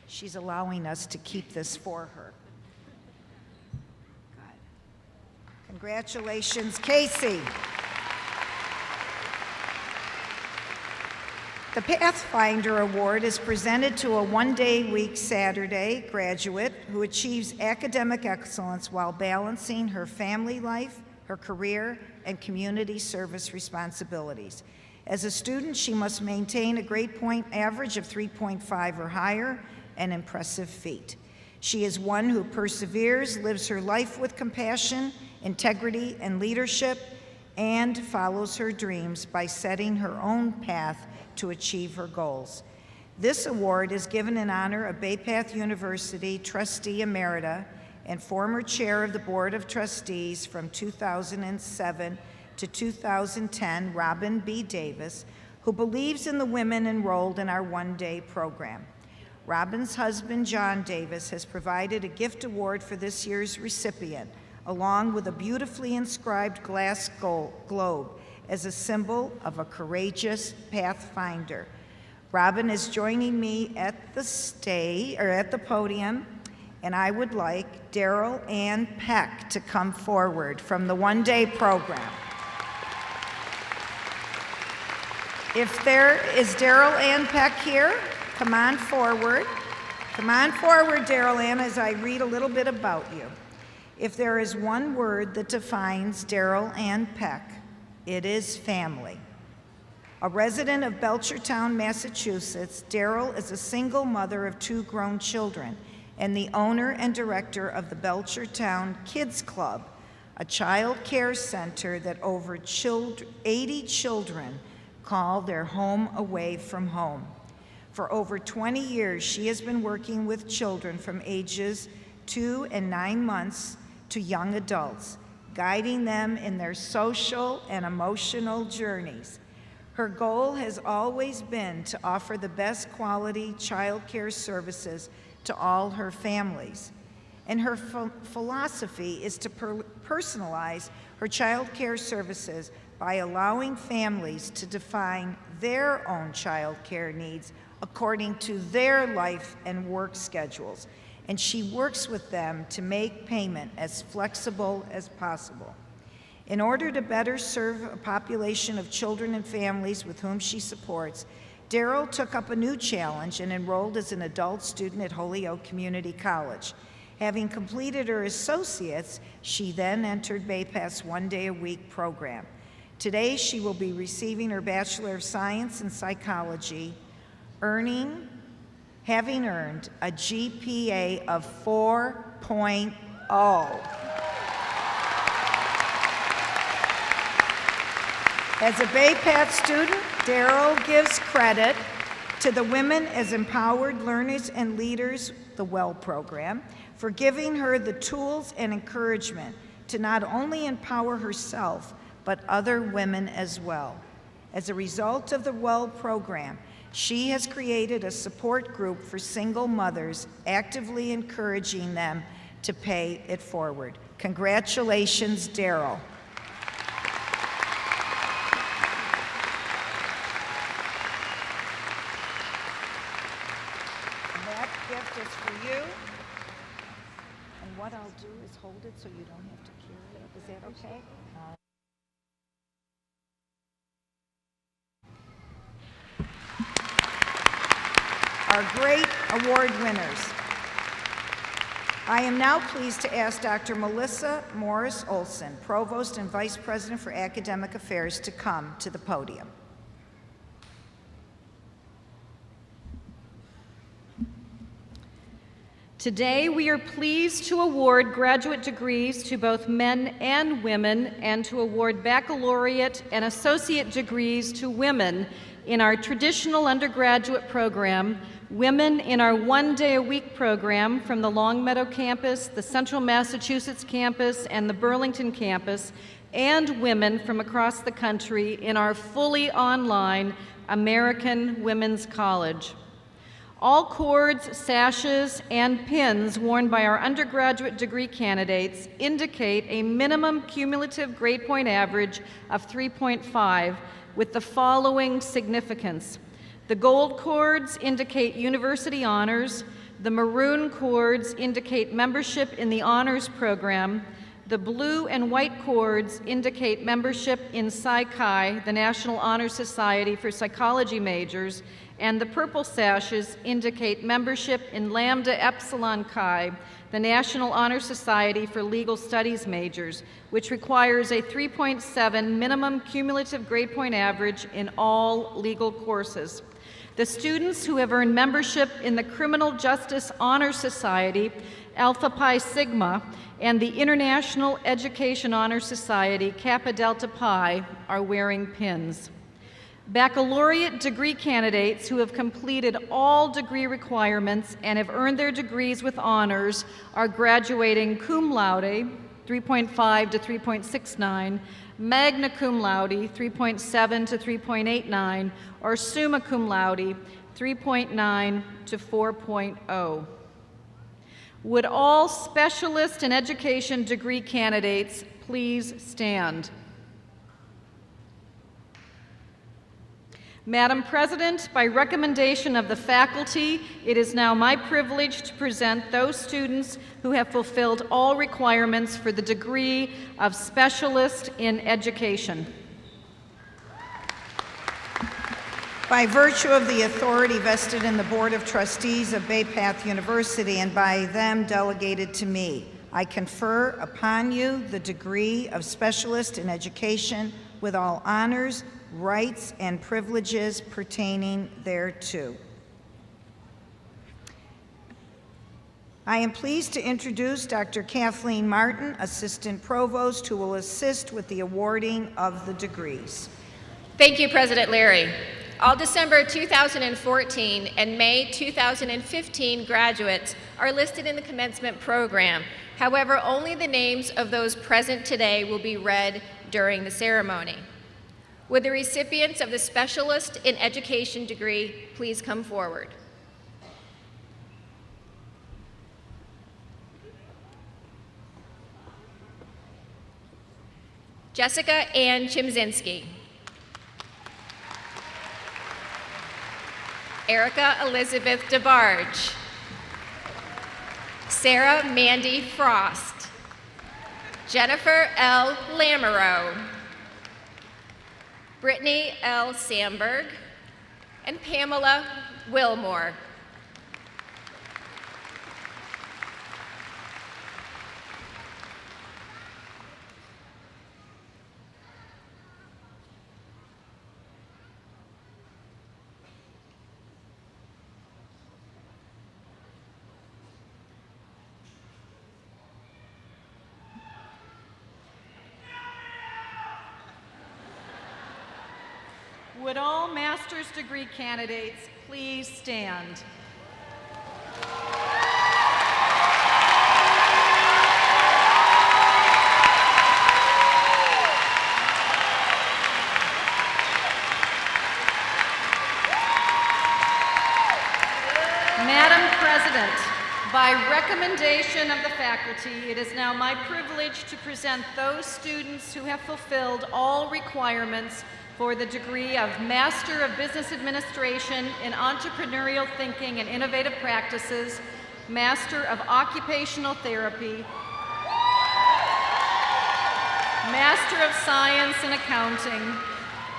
[SPEAKER 4] She's allowing us to keep this for her. Good. Congratulations, Caez. The Pathfinder Award is presented to a one-day-week Saturday graduate who achieves academic excellence while balancing her family life, her career, and community service responsibilities. As a student, she must maintain a grade point average of 3.5 or higher, an impressive feat. She is one who perseveres, lives her life with compassion, integrity, and leadership, and follows her dreams by setting her own path to achieve her goals. This award is given in honor of Bay Path University trustee emerita and former chair of the Board of Trustees from 2007 to 2010, Robin B. Davis, who believes in the women enrolled in our one-day program. Robin's husband, John Davis, has provided a gift award for this year's recipient, along with a beautifully inscribed glass globe as a symbol of a courageous pathfinder. Robin is joining me at the podium, and I would like Daryl Ann Peck to come forward from the one-day program. If there is Daryl Ann Peck here, come on forward. Come on forward, Daryl Ann, as I read a little bit about you. If there is one word that defines Daryl Ann Peck, it is family. A resident of Belchertown, Massachusetts, Daryl is a single mother of 2 grown children and the owner and director of the Belchertown Kids Club, a child care center that over 80 children call their home away from home. For over 20 years, she has been working with children from ages 2 and 9 months to young adults, guiding them in their social and emotional journeys. Her goal has always been to offer the best quality child care services to all her families. And her philosophy is to personalize her child care services by allowing families to define their own child care needs according to their life and work schedules. And she works with them to make payment as flexible as possible. In order to better serve a population of children and families with whom she supports, Daryl took up a new challenge and enrolled as an adult student at Holyoke Community College. Having completed her associates, she then entered BayPath's one-day-a-week program. Today, she will be receiving her Bachelor of Science in Psychology, having earned a GPA of 4.0. As a BayPath student, Daryl gives credit to the Women as Empowered Learners and Leaders, the WELL program, for giving her the tools and encouragement to not only empower herself, but other women as well. As a result of the WELL program, she has created a support group for single mothers, actively encouraging them to pay it forward. Congratulations, Daryl. That gift is for you. And what I'll do is hold it so you don't have to carry it. Is that okay? Our great award winners. I am now pleased to ask Dr. Melissa Morris Olson, Provost and Vice President for Academic Affairs, to come to the podium.
[SPEAKER 9] Today, we are pleased to award graduate degrees to both men and women, and to award baccalaureate and associate degrees to women in our traditional undergraduate program, women in our one-day-a-week program from the Longmeadow campus, the Central Massachusetts campus, and the Burlington campus, and women from across the country in our fully online American Women's College. All cords, sashes, and pins worn by our undergraduate degree candidates indicate a minimum cumulative grade point average of 3.5, with the following significance. The gold cords indicate university honors, the maroon cords indicate membership in the honors program, the blue and white cords indicate membership in Psi Chi, the National Honor Society for Psychology majors, and the purple sashes indicate membership in Lambda Epsilon Chi, the National Honor Society for Legal Studies majors, which requires a 3.7 minimum cumulative grade point average in all legal courses. The students who have earned membership in the Criminal Justice Honor Society, Alpha Pi Sigma, and the International Education Honor Society, Kappa Delta Pi, are wearing pins. Baccalaureate degree candidates who have completed all degree requirements and have earned their degrees with honors are graduating cum laude, 3.5 to 3.69, magna cum laude, 3.7 to 3.89, or summa cum laude, 3.9 to 4.0. Would all specialist in education degree candidates please stand? Madam President, by recommendation of the faculty, it is now my privilege to present those students who have fulfilled all requirements for the degree of Specialist in Education.
[SPEAKER 4] By virtue of the authority vested in the Board of Trustees of BayPath University and by them delegated to me, I confer upon you the degree of Specialist in Education with all honors, rights, and privileges pertaining thereto. I am pleased to introduce Dr. Kathleen Martin, Assistant Provost, who will assist with the awarding of the degrees.
[SPEAKER 1] Thank you, President Leary.
[SPEAKER 13] All December 2014 and May 2015 graduates are listed in the commencement program. However, only the names of those present today will be read during the ceremony. Would the recipients of the Specialist in Education degree please come forward? Jessica Ann Chimzinski. Erica Elizabeth DeBarge. Sarah Mandy Frost. Jennifer L. Lamoureux. Brittany L. Sandberg. And Pamela Wilmore.
[SPEAKER 9] Would all master's degree candidates please stand? Madam President, by recommendation of the faculty, it is now my privilege to present those students who have fulfilled all requirements for the degree of Master of Business Administration in Entrepreneurial Thinking and Innovative Practices, Master of Occupational Therapy, Master of Science in Accounting,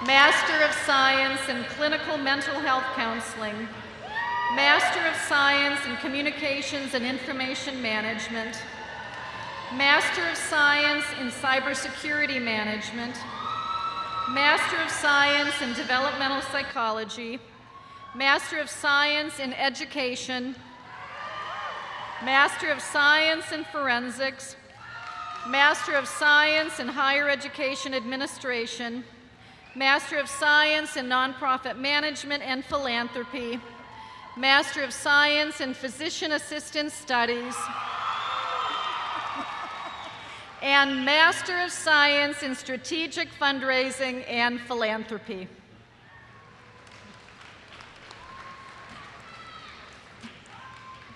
[SPEAKER 9] Master of Science in Clinical Mental Health Counseling, Master of Science in Communications and Information Management, Master of Science in Cybersecurity Management, Master of Science in Developmental Psychology, Master of Science in Education, Master of Science in Forensics, Master of Science in Higher Education Administration, Master of Science in Nonprofit Management and Philanthropy, Master of Science in Physician Assistant Studies, and Master of Science in Strategic Fundraising and Philanthropy.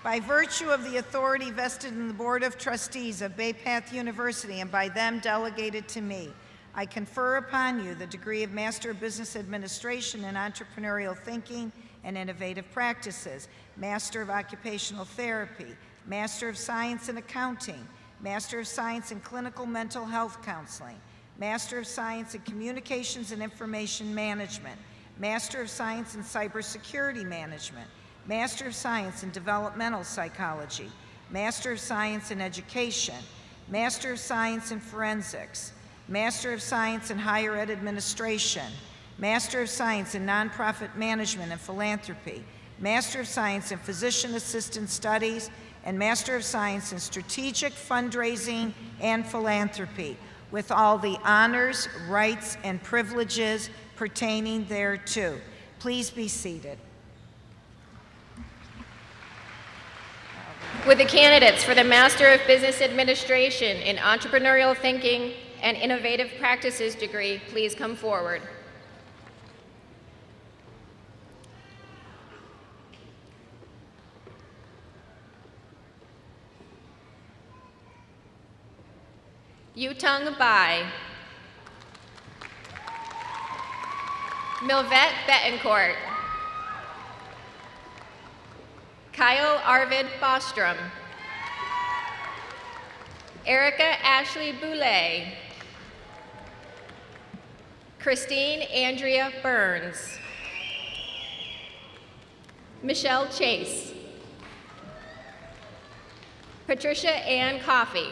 [SPEAKER 4] By virtue of the authority vested in the Board of Trustees of Bay Path University and by them delegated to me, I confer upon you the degree of Master of Business Administration in Entrepreneurial Thinking and Innovative Practices, Master of Occupational Therapy, Master of Science in Accounting, Master of Science in Clinical Mental Health Counseling, Master of Science in Communications and Information Management, Master of Science in Cybersecurity Management, Master of Science in Developmental Psychology, Master of Science in Education, Master of Science in Forensics, Master of Science in Higher Ed Administration, Master of Science in Nonprofit Management and Philanthropy, Master of Science in Physician Assistant Studies, and Master of Science in Strategic Fundraising and Philanthropy, with all the honors, rights, and privileges pertaining thereto. Please be seated.
[SPEAKER 13] Would the candidates for the Master of Business Administration in Entrepreneurial Thinking and Innovative Practices degree please come forward? Yutung Bai. Milvette Betancourt. Kyle Arvid Bostrom. Erica Ashley Boulay. Christine Andrea Burns. Michelle Chase. Patricia Ann Coffey.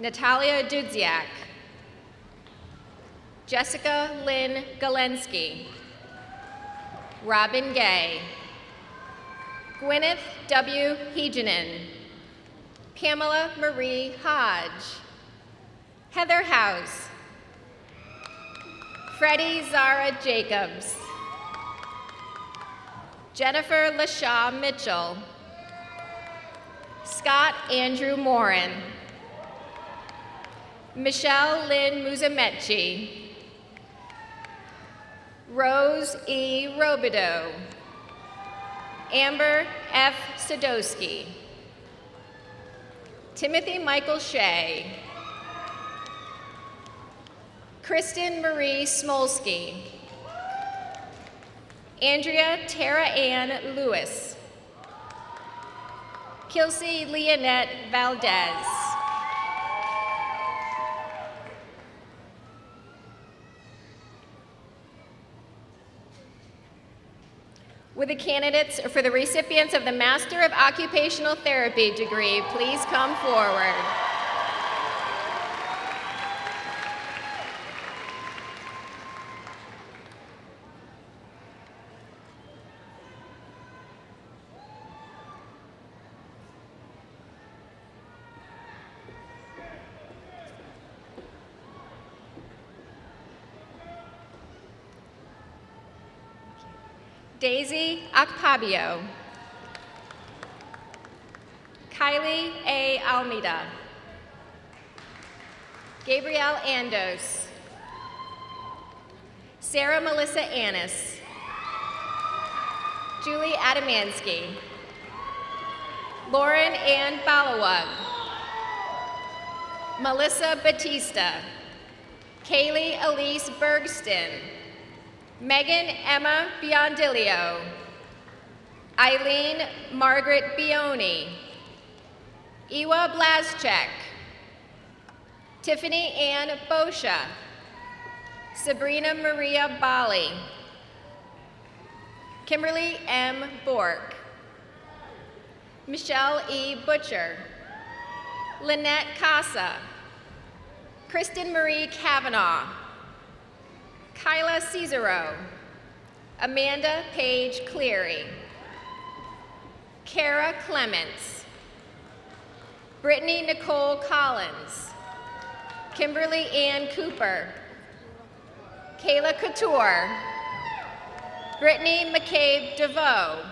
[SPEAKER 13] Natalia Dudziak. Jessica Lynn Galensky. Robin Gay. Gwyneth W. Hegenin. Pamela Marie Hodge. Heather House. Freddie Zara Jacobs. Jennifer LaShaw Mitchell. Scott Andrew Morin. Michelle Lynn Muzamechi. Rose E. Robideau. Amber F. Sadowski. Timothy Michael Shea. Kristen Marie Smolsky. Andrea Tara Ann Lewis. Kelsey Leonette Valdez. Would the candidates for the recipients of the Master of Occupational Therapy degree please come forward? Daisy Akpabio. Kylie A. Almeida. Gabrielle Andos. Sarah Melissa Annis. Julie Adamansky. Lauren Ann Balawag. Melissa Batista. Kaylee Elise Bergston. Megan Emma Biondilio. Eileen Margaret Bioni. Iwa Blazczak. Tiffany Ann Boscia. Sabrina Maria Bali. Kimberly M. Bourque. Michelle E. Butcher. Lynette Casa. Kristen Marie Kavanaugh. Kyla Cesaro. Amanda Page Cleary. Kara Clements. Brittany Nicole Collins. Kimberly Ann Cooper. Kayla Couture. Brittany McCabe DeVoe.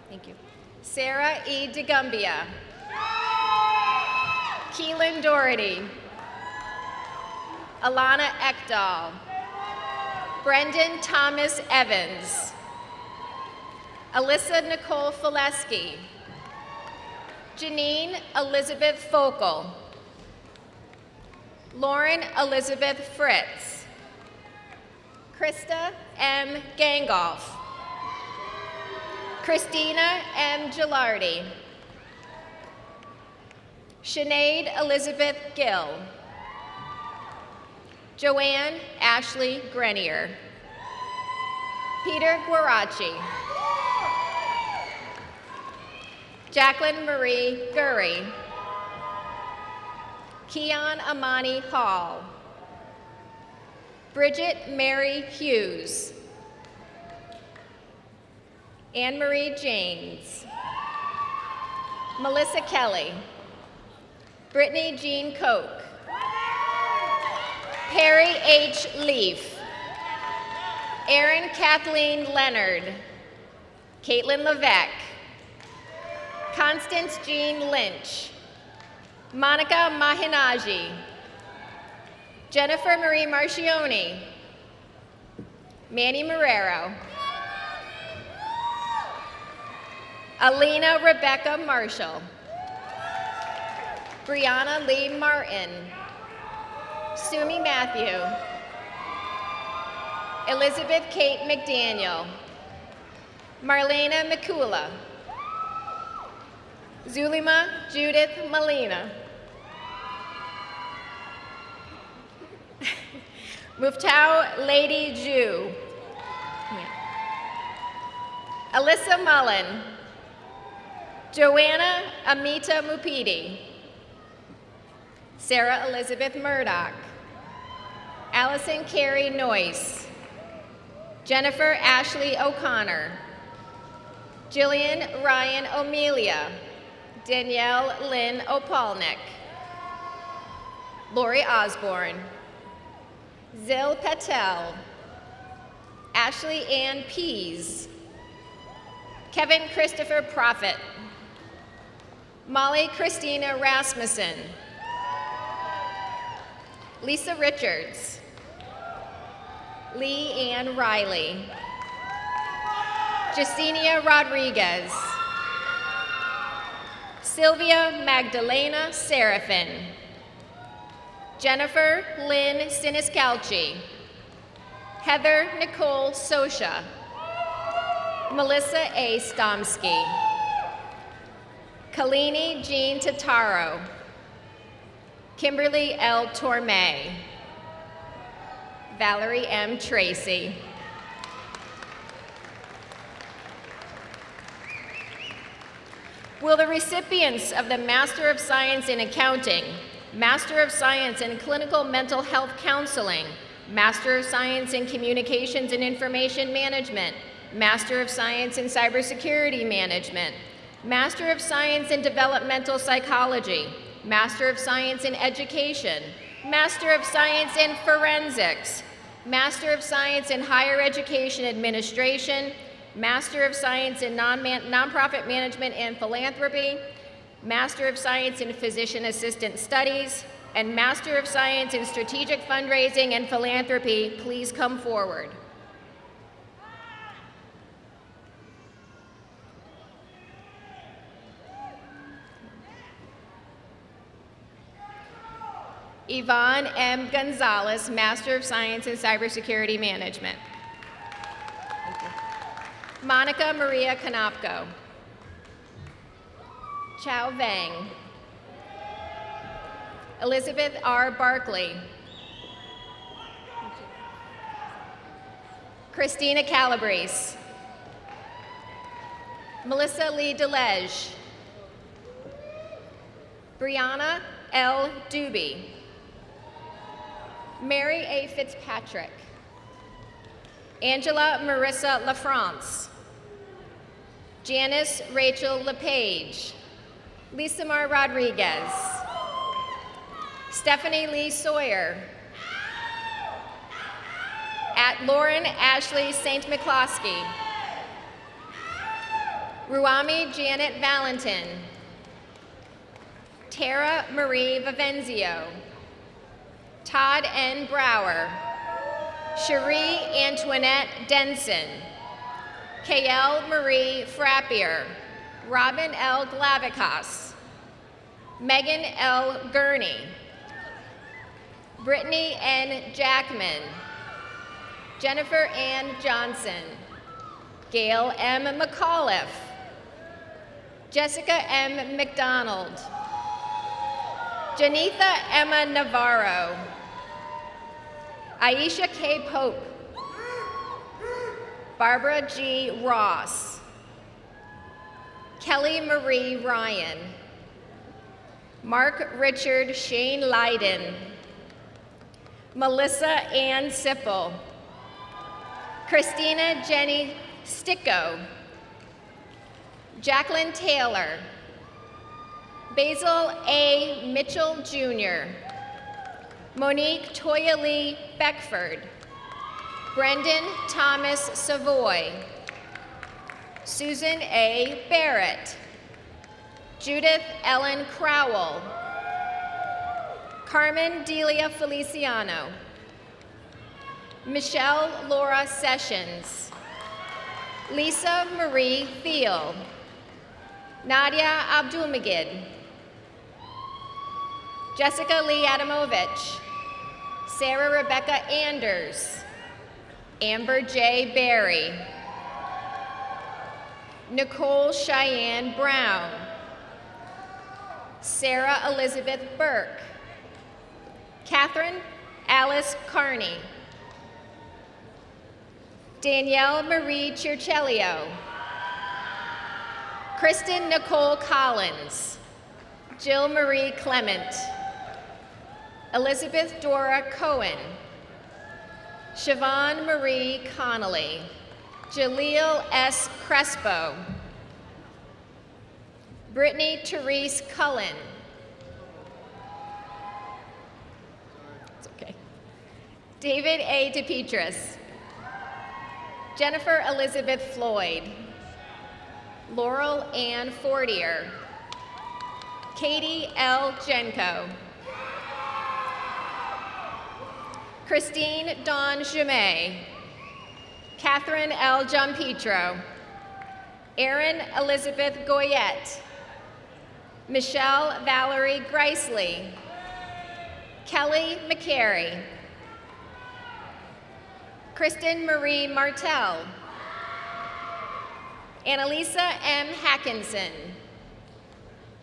[SPEAKER 13] Thank you. Sarah E. DeGumbia. Keelan Doherty. Alana Ekdahl. Brendan Thomas Evans. Alyssa Nicole Fileski. Janine Elizabeth Focal. Lauren Elizabeth Fritz. Krista M. Gangolf. Christina M. Gilardi. Sinead Elizabeth Gill. Joanne Ashley Grenier. Peter Guarachi. Jacqueline Marie Gurry. Keon Amani Hall. Bridget Mary Hughes. Anne Marie James. Melissa Kelly. Brittany Jean Koch. Perry H. Leaf. Erin Kathleen Leonard. Caitlin Levesque. Constance Jean Lynch. Monica Mahinaji. Jennifer Marie Marchioni. Manny Marrero. Alina Rebecca Marshall. Brianna Lee Martin. Sumi Matthew. Elizabeth Kate McDaniel. Marlena Mikula. Zulima Judith Molina. Muftau Lady Ju. Alyssa Mullen. Joanna Amita Mupidi. Sarah Elizabeth Murdoch. Allison Carey Noyce. Jennifer Ashley O'Connor. Jillian Ryan O'Melia. Danielle Lynn Opalnik. Lori Osborne. Zil Patel. Ashley Ann Pease, Kevin Christopher Prophet, Molly Christina Rasmussen, Lisa Richards, Lee Ann Riley, Justinian Rodriguez, Sylvia Magdalena Serafin, Jennifer Lynn Siniscalchi, Heather Nicole Sosha, Melissa A. Stomsky, Kalini Jean Tataro, Kimberly L. Tormay, Valerie M. Tracy. Will the recipients of the Master of Science in Accounting, Master of Science in Clinical Mental Health Counseling, Master of Science in Communications and Information Management, Master of Science in Cybersecurity Management, Master of Science in Developmental Psychology, Master of Science in Education, Master of Science in Forensics, Master of Science in Higher Education Administration, Master of Science in Nonprofit Management and Philanthropy, Master of Science in Physician Assistant Studies, and Master of Science in Strategic Fundraising and Philanthropy, please come forward. Ivonne M. Gonzalez, Master of Science in Cybersecurity Management. Monica Maria Konopko. Chao Vang. Elizabeth R. Barkley. Christina Calabrese. Melissa Lee DeLege. Brianna L. Doobie. Mary A. Fitzpatrick. Angela Marissa LaFrance. Janice Rachel LePage. Lisa Mar Rodriguez. Stephanie Lee Sawyer. At Lauren Ashley St. McCloskey. Ruami Janet Valentin. Tara Marie Vivenzio. Todd N. Brower. Cherie Antoinette Denson. Kael Marie Frappier. Robin L. Glavicos. Megan L. Gurney. Brittany N. Jackman. Jennifer Ann Johnson. Gail M. McAuliffe. Jessica M. McDonald. Janitha Emma Navarro. Aisha K. Pope. Barbara G. Ross. Kelly Marie Ryan. Mark Richard Shane Leiden. Melissa Ann Sipple. Christina Jenny Sticko. Jacqueline Taylor. Basil A. Mitchell Jr. Monique Toya Lee Beckford. Brendan Thomas Savoy. Susan A. Barrett. Judith Ellen Crowell. Carmen Delia Feliciano. Michelle Laura Sessions. Lisa Marie Thiel. Nadia Abdulmagid. Jessica Lee Adamovich. Sarah Rebecca Anders. Amber J. Berry. Nicole Cheyenne Brown. Sarah Elizabeth Burke. Catherine Alice Carney. Danielle Marie Chircellio. Kristen Nicole Collins. Jill Marie Clement. Elizabeth Dora Cohen. Siobhan Marie Connelly. Jaleel S. Crespo. Brittany Therese Cullen. It's okay. David A. DePetris. Jennifer Elizabeth Floyd, Laurel Ann Fortier, Katie L. Jenko, Christine Dawn Jamay, Catherine L. Gianpietro, Erin Elizabeth Goyette, Michelle Valerie Greisley, Kelly McCary, Kristen Marie Martell, Annalisa M. Hackinson,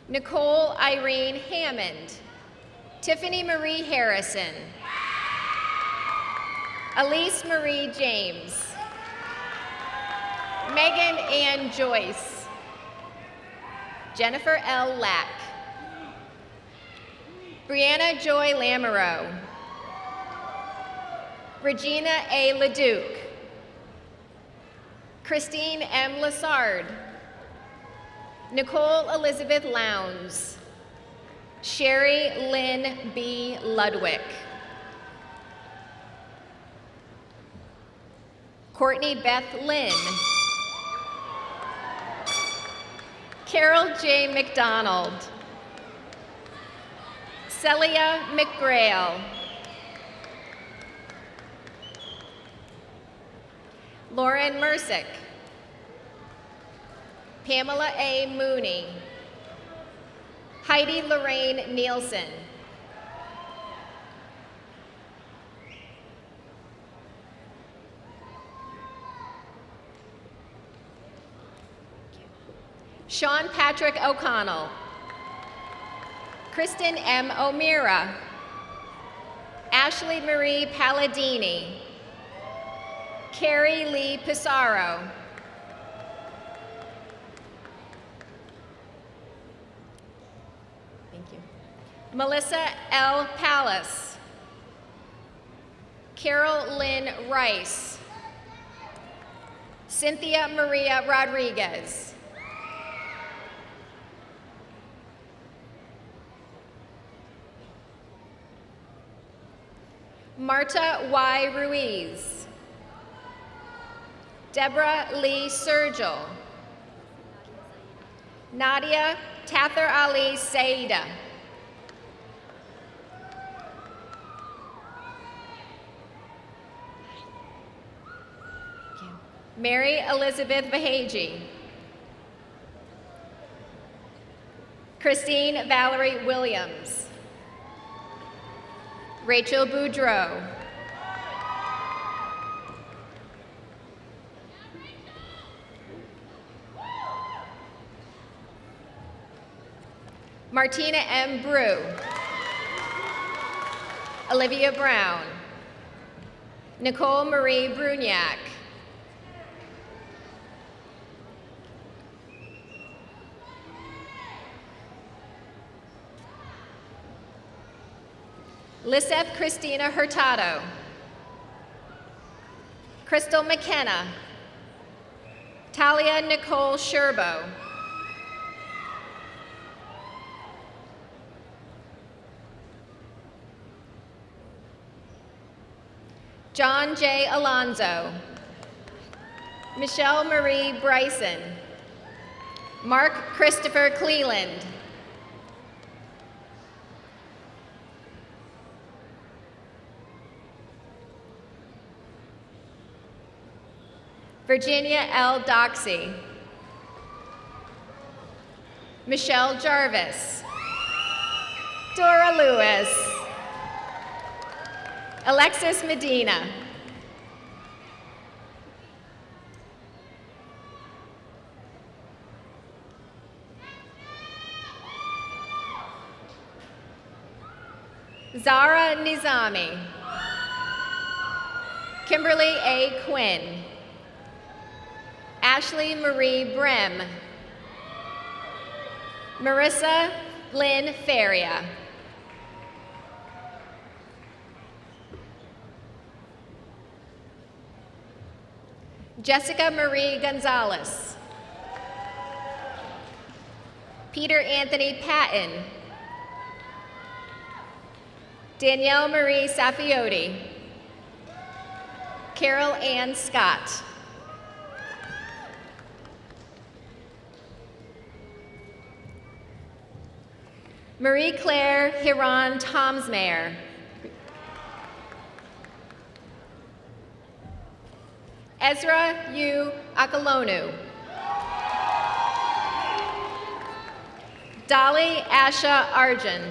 [SPEAKER 13] Nicole Irene Hammond, Tiffany Marie Harrison, Elise Marie James, Megan Ann Joyce, Jennifer L. Lack, Brianna Joy Lamoureux, Regina A. Leduc, Christine M. Lassard, Nicole Elizabeth Lowndes, Sherry Lynn B. Ludwig, Courtney Beth Lynn, Carol J. McDonald, Celia McGrail, Lauren Mersick, Pamela A. Mooney, Heidi Lorraine Nielsen, Sean Patrick O'Connell, Kristen M. O'Meara, Ashley Marie Palladini, Carrie Lee Pissarro, thank you, Melissa L. Pallas, Carol Lynn Rice, Cynthia Maria Rodriguez, Marta Y. Ruiz, Deborah Lee Sergel, Nadia Tather Ali Saida, Mary Elizabeth Vahaji, Christine Valerie Williams, Rachel Boudreau, Martina M. Brew, Olivia Brown, Nicole Marie Bruniak, Liseth Christina Hurtado, Crystal McKenna, Talia Nicole Sherbo, John J. Alonzo, Michelle Marie Bryson, Mark Christopher Cleland, Virginia L. Doxey, Michelle Jarvis, Dora Lewis, Alexis Medina, Zara Nizami, Kimberly A. Quinn, Ashley Marie Brem, Marissa Lynn Feria, Jessica Marie Gonzalez, Peter Anthony Patton, Danielle Marie Safioti, Carol Ann Scott, Marie Claire Hiron Tomsmayer. Ezra U. Akalonu. Dolly Asha Arjun.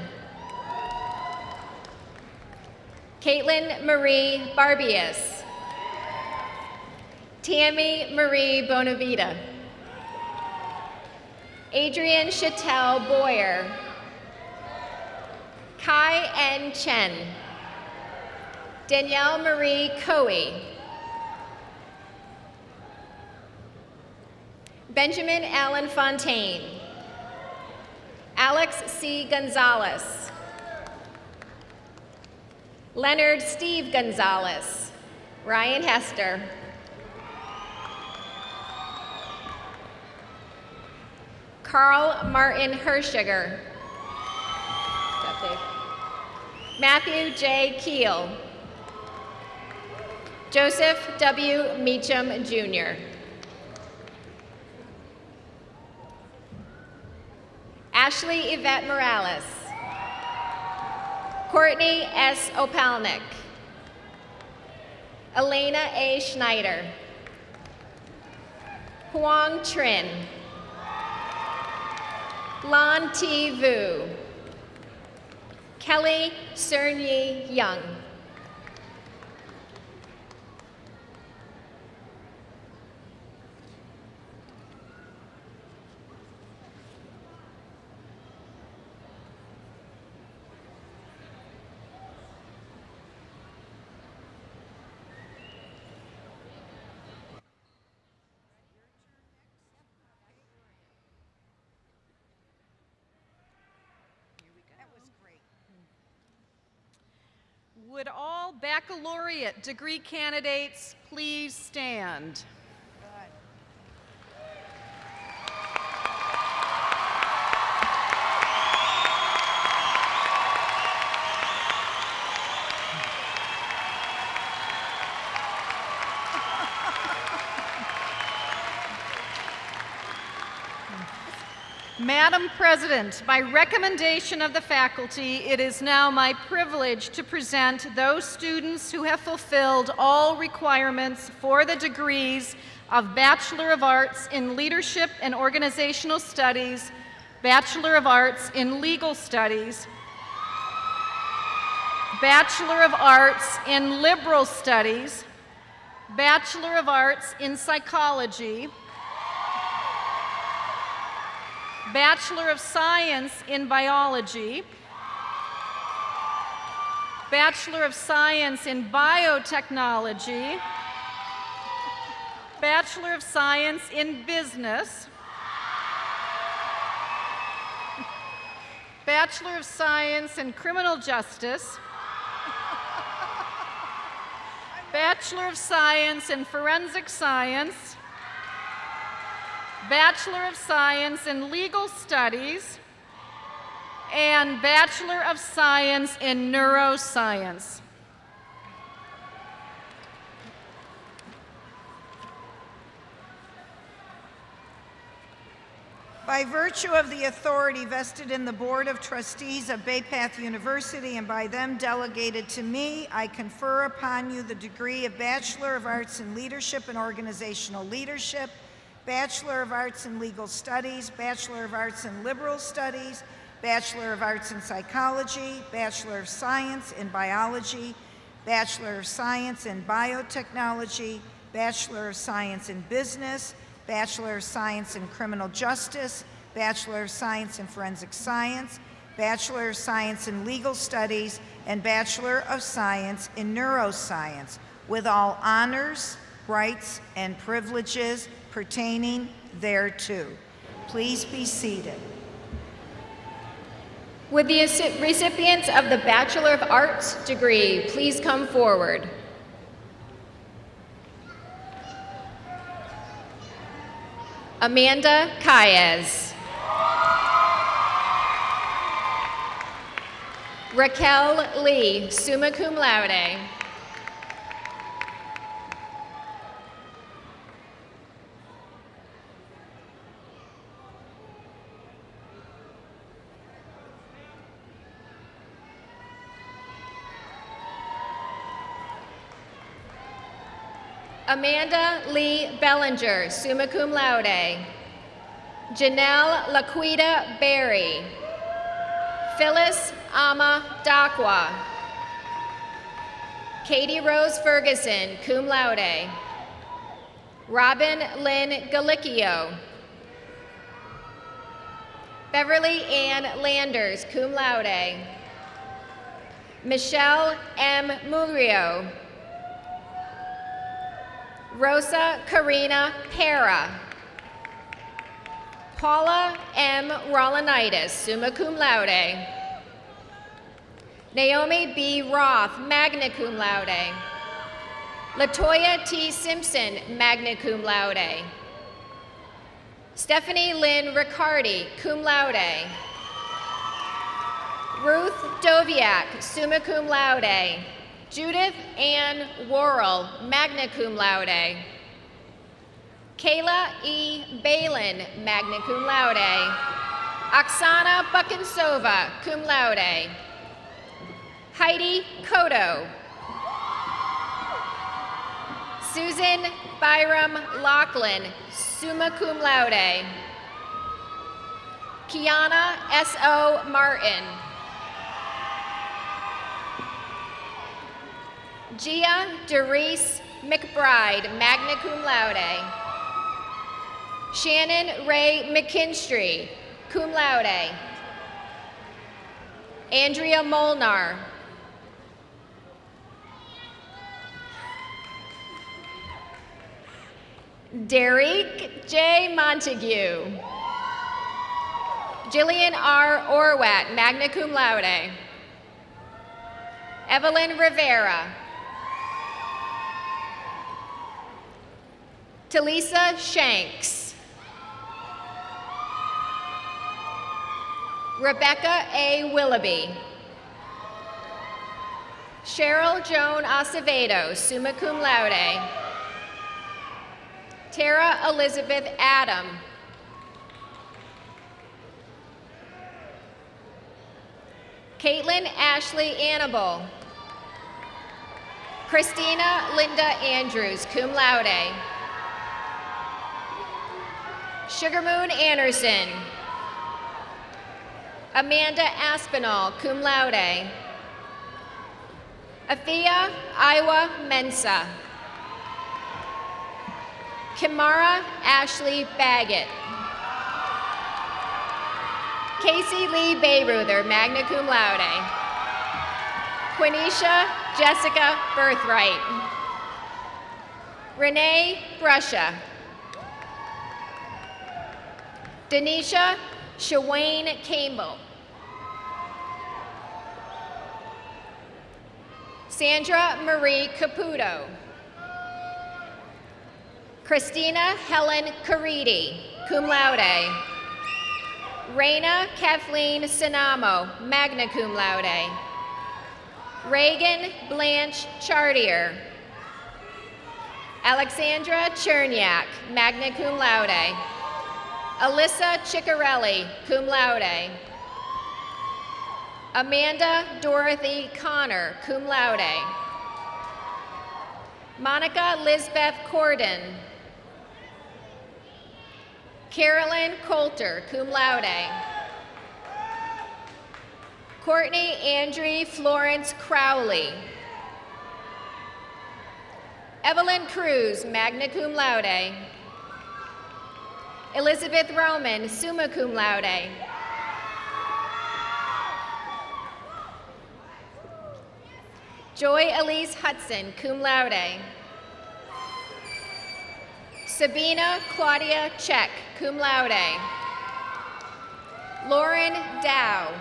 [SPEAKER 13] Caitlin Marie Barbius. Tammy Marie Bonavita. Adrian Chattel Boyer. Kai N. Chen. Danielle Marie Coey. Benjamin Allen Fontaine. Alex C. Gonzalez. Leonard Steve Gonzalez. Ryan Hester. Carl Martin Hershiger. Matthew J. Keel. Joseph W. Meacham, Jr. Ashley Yvette Morales. Courtney S. Opalnik. Elena A. Schneider. Huang Trin. Lan T. Vu. Kelly Cernyi Young.
[SPEAKER 9] Would all baccalaureate degree candidates please stand? Madam President, by recommendation of the faculty, it is now my privilege to present those students who have fulfilled all requirements for the degrees of Bachelor of Arts in Leadership and Organizational Studies, Bachelor of Arts in Legal Studies, Bachelor of Arts in Liberal Studies, Bachelor of Arts in Psychology, Bachelor of Science in Biology, Bachelor of Science in Biotechnology, Bachelor of Science in Business, Bachelor of Science in Criminal Justice, Bachelor of Science in Forensic Science, Bachelor of Science in Legal Studies, and Bachelor of Science in Neuroscience.
[SPEAKER 4] By virtue of the authority vested in the Board of Trustees of Bay Path University and by them delegated to me, I confer upon you the degree of Bachelor of Arts in Leadership and Organizational Leadership, Bachelor of Arts in Legal Studies, Bachelor of Arts in Liberal Studies, Bachelor of Arts in Psychology, Bachelor of Science in Biology, Bachelor of Science in Biotechnology, Bachelor of Science in Business, Bachelor of Science in Criminal Justice, Bachelor of Science in Forensic Science, Bachelor of Science in Legal Studies, and Bachelor of Science in Neuroscience, with all honors, rights, and privileges pertaining thereto. Please be seated.
[SPEAKER 13] Would the recipients of the Bachelor of Arts degree please come forward? Amanda Caez. Raquel Lee, summa cum laude. Amanda Lee Bellinger, summa cum laude. Janelle Laquita Berry. Phyllis Ama Dakwa. Katie Rose Ferguson, cum laude. Robin Lynn Galicchio. Beverly Ann Landers, cum laude. Michelle M. Murillo. Rosa Karina Pera. Paula M. Rolanitis, summa cum laude. Naomi B. Roth, magna cum laude. Latoya T. Simpson, magna cum laude. Stephanie Lynn Riccardi, cum laude. Ruth Doviak, summa cum laude. Judith Ann Worrell, magna cum laude. Kayla E. Balin, magna cum laude. Oksana Bukinsova, cum laude. Heidi Koto. Susan Byram Lachlan, summa cum laude. Kiana S.O. Martin. Gia Doris McBride, magna cum laude. Shannon Ray McKinstry, cum laude. Andrea Molnar. Derek J. Montague. Jillian R. Orwat, magna cum laude. Evelyn Rivera. Talisa Shanks. Rebecca A. Willoughby. Cheryl Joan Acevedo, summa cum laude. Tara Elizabeth Adam. Caitlin Ashley Annabelle. Christina Linda Andrews, cum laude. Sugar Moon Anderson. Amanda Aspinall, cum laude. Athea Iowa Mensa. Kimara Ashley Baggett. Casey Lee Bayruther, magna cum laude. Quenisha Jessica Birthright. Renee Brusha. Denisha Shawayne Campbell. Sandra Marie Caputo. Christina Helen Caridi, cum laude. Raina Kathleen Sinamo, magna cum laude. Reagan Blanche Chartier. Alexandra Cherniak, magna cum laude. Alyssa Ciccarelli, cum laude. Amanda Dorothy Connor, cum laude. Monica Lisbeth Corden. Carolyn Coulter, cum laude. Courtney Andre Florence Crowley. Evelyn Cruz, magna cum laude. Elizabeth Roman, summa cum laude. Joy Elise Hudson, cum laude. Sabina Claudia Check, cum laude. Lauren Dow.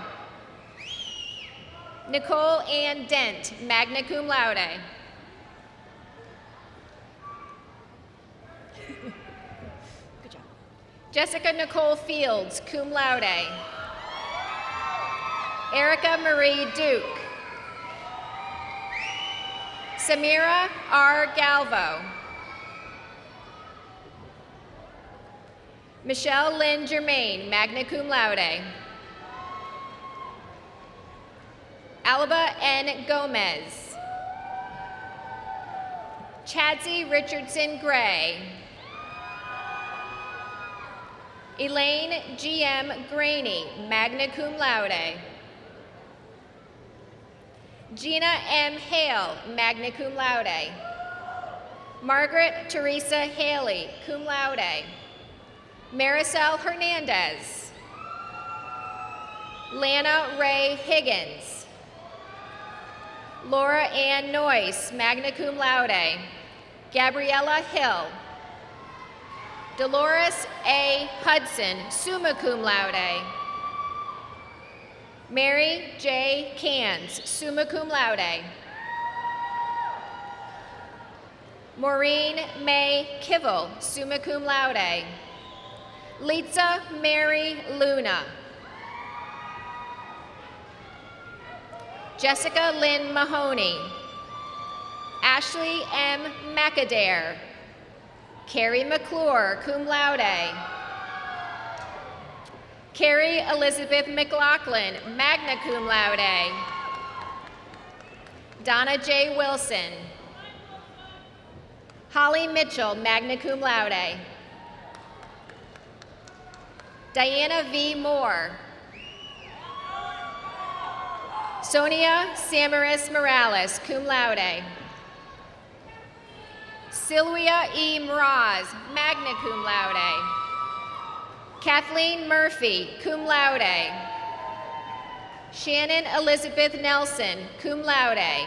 [SPEAKER 13] Nicole Ann Dent, magna cum laude. Good job. Jessica Nicole Fields, cum laude. Erica Marie Duke. Samira R. Galvo. Michelle Lynn Germain, magna cum laude. Alba N. Gomez. Chadsey Richardson Gray. Elaine G.M. Graney, magna cum laude. Gina M. Hale, magna cum laude. Margaret Teresa Haley, cum laude. Maricel Hernandez. Lana Ray Higgins. Laura Ann Noyce, magna cum laude. Gabriella Hill. Dolores A. Hudson, summa cum laude. Mary J. Cans, summa cum laude. Maureen May Kivel, summa cum laude. Litza Mary Luna. Jessica Lynn Mahoney. Ashley M. McAdare. Carrie McClure, cum laude. Carrie Elizabeth McLaughlin, magna cum laude. Donna J. Wilson. Holly Mitchell, magna cum laude. Diana V. Moore. Sonia Samaris Morales, cum laude. Sylvia E. Mraz, magna cum laude. Kathleen Murphy, cum laude. Shannon Elizabeth Nelson, cum laude.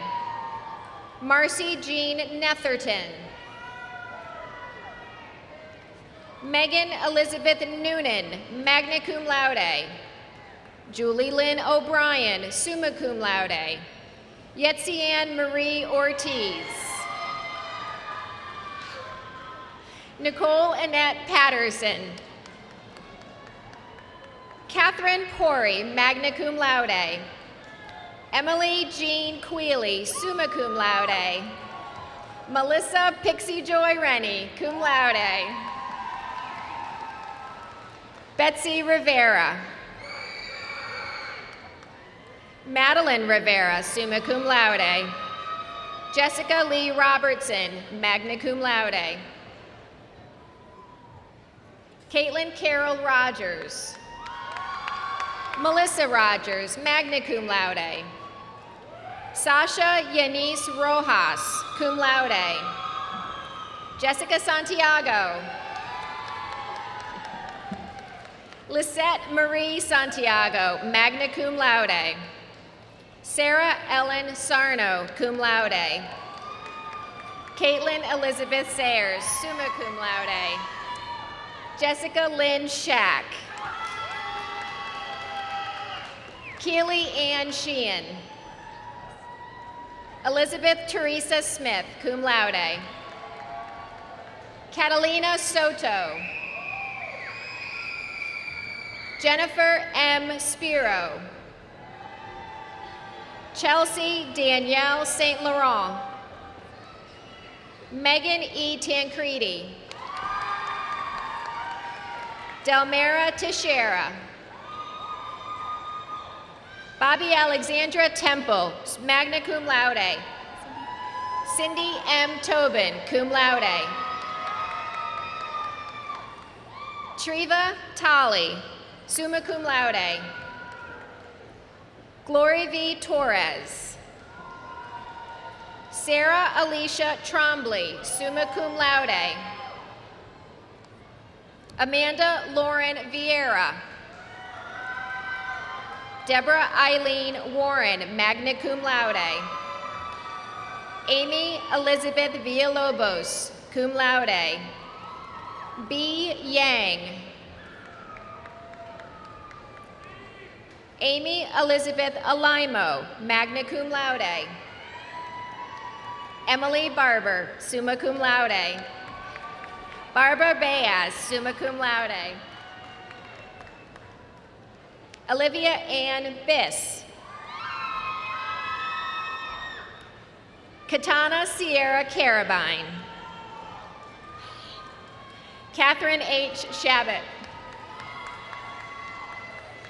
[SPEAKER 13] Marcy Jean Netherton. Megan Elizabeth Noonan, magna cum laude. Julie Lynn O'Brien, summa cum laude. Yetzi Ann Marie Ortiz. Nicole Annette Patterson. Catherine Pori, magna cum laude. Emily Jean Queely, summa cum laude. Melissa Pixie Joy Rennie, cum laude. Betsy Rivera. Madeline Rivera, summa cum laude. Jessica Lee Robertson, magna cum laude. Caitlin Carol Rogers. Melissa Rogers, magna cum laude. Sasha Yanis Rojas, cum laude. Jessica Santiago. Lisette Marie Santiago, magna cum laude. Sarah Ellen Sarno, cum laude. Caitlin Elizabeth Sayers, summa cum laude. Jessica Lynn Shack. Keely Ann Sheehan. Elizabeth Teresa Smith, cum laude. Catalina Soto. Jennifer M. Spiro. Chelsea Danielle St. Laurent. Megan E. Tancredi. Delmira Teixeira. Bobby Alexandra Temple, magna cum laude. Cindy M. Tobin, cum laude. Treva Tolly, summa cum laude. Glory V. Torres. Sarah Alicia Trombley, summa cum laude. Amanda Lauren Vieira. Deborah Eileen Warren, magna cum laude. Amy Elizabeth Villalobos, cum laude. B. Yang. Amy Elizabeth Alimo, magna cum laude. Emily Barber, summa cum laude. Barbara Baez, summa cum laude. Olivia Ann Biss. Katana Sierra Carabine. Catherine H. Shabbat.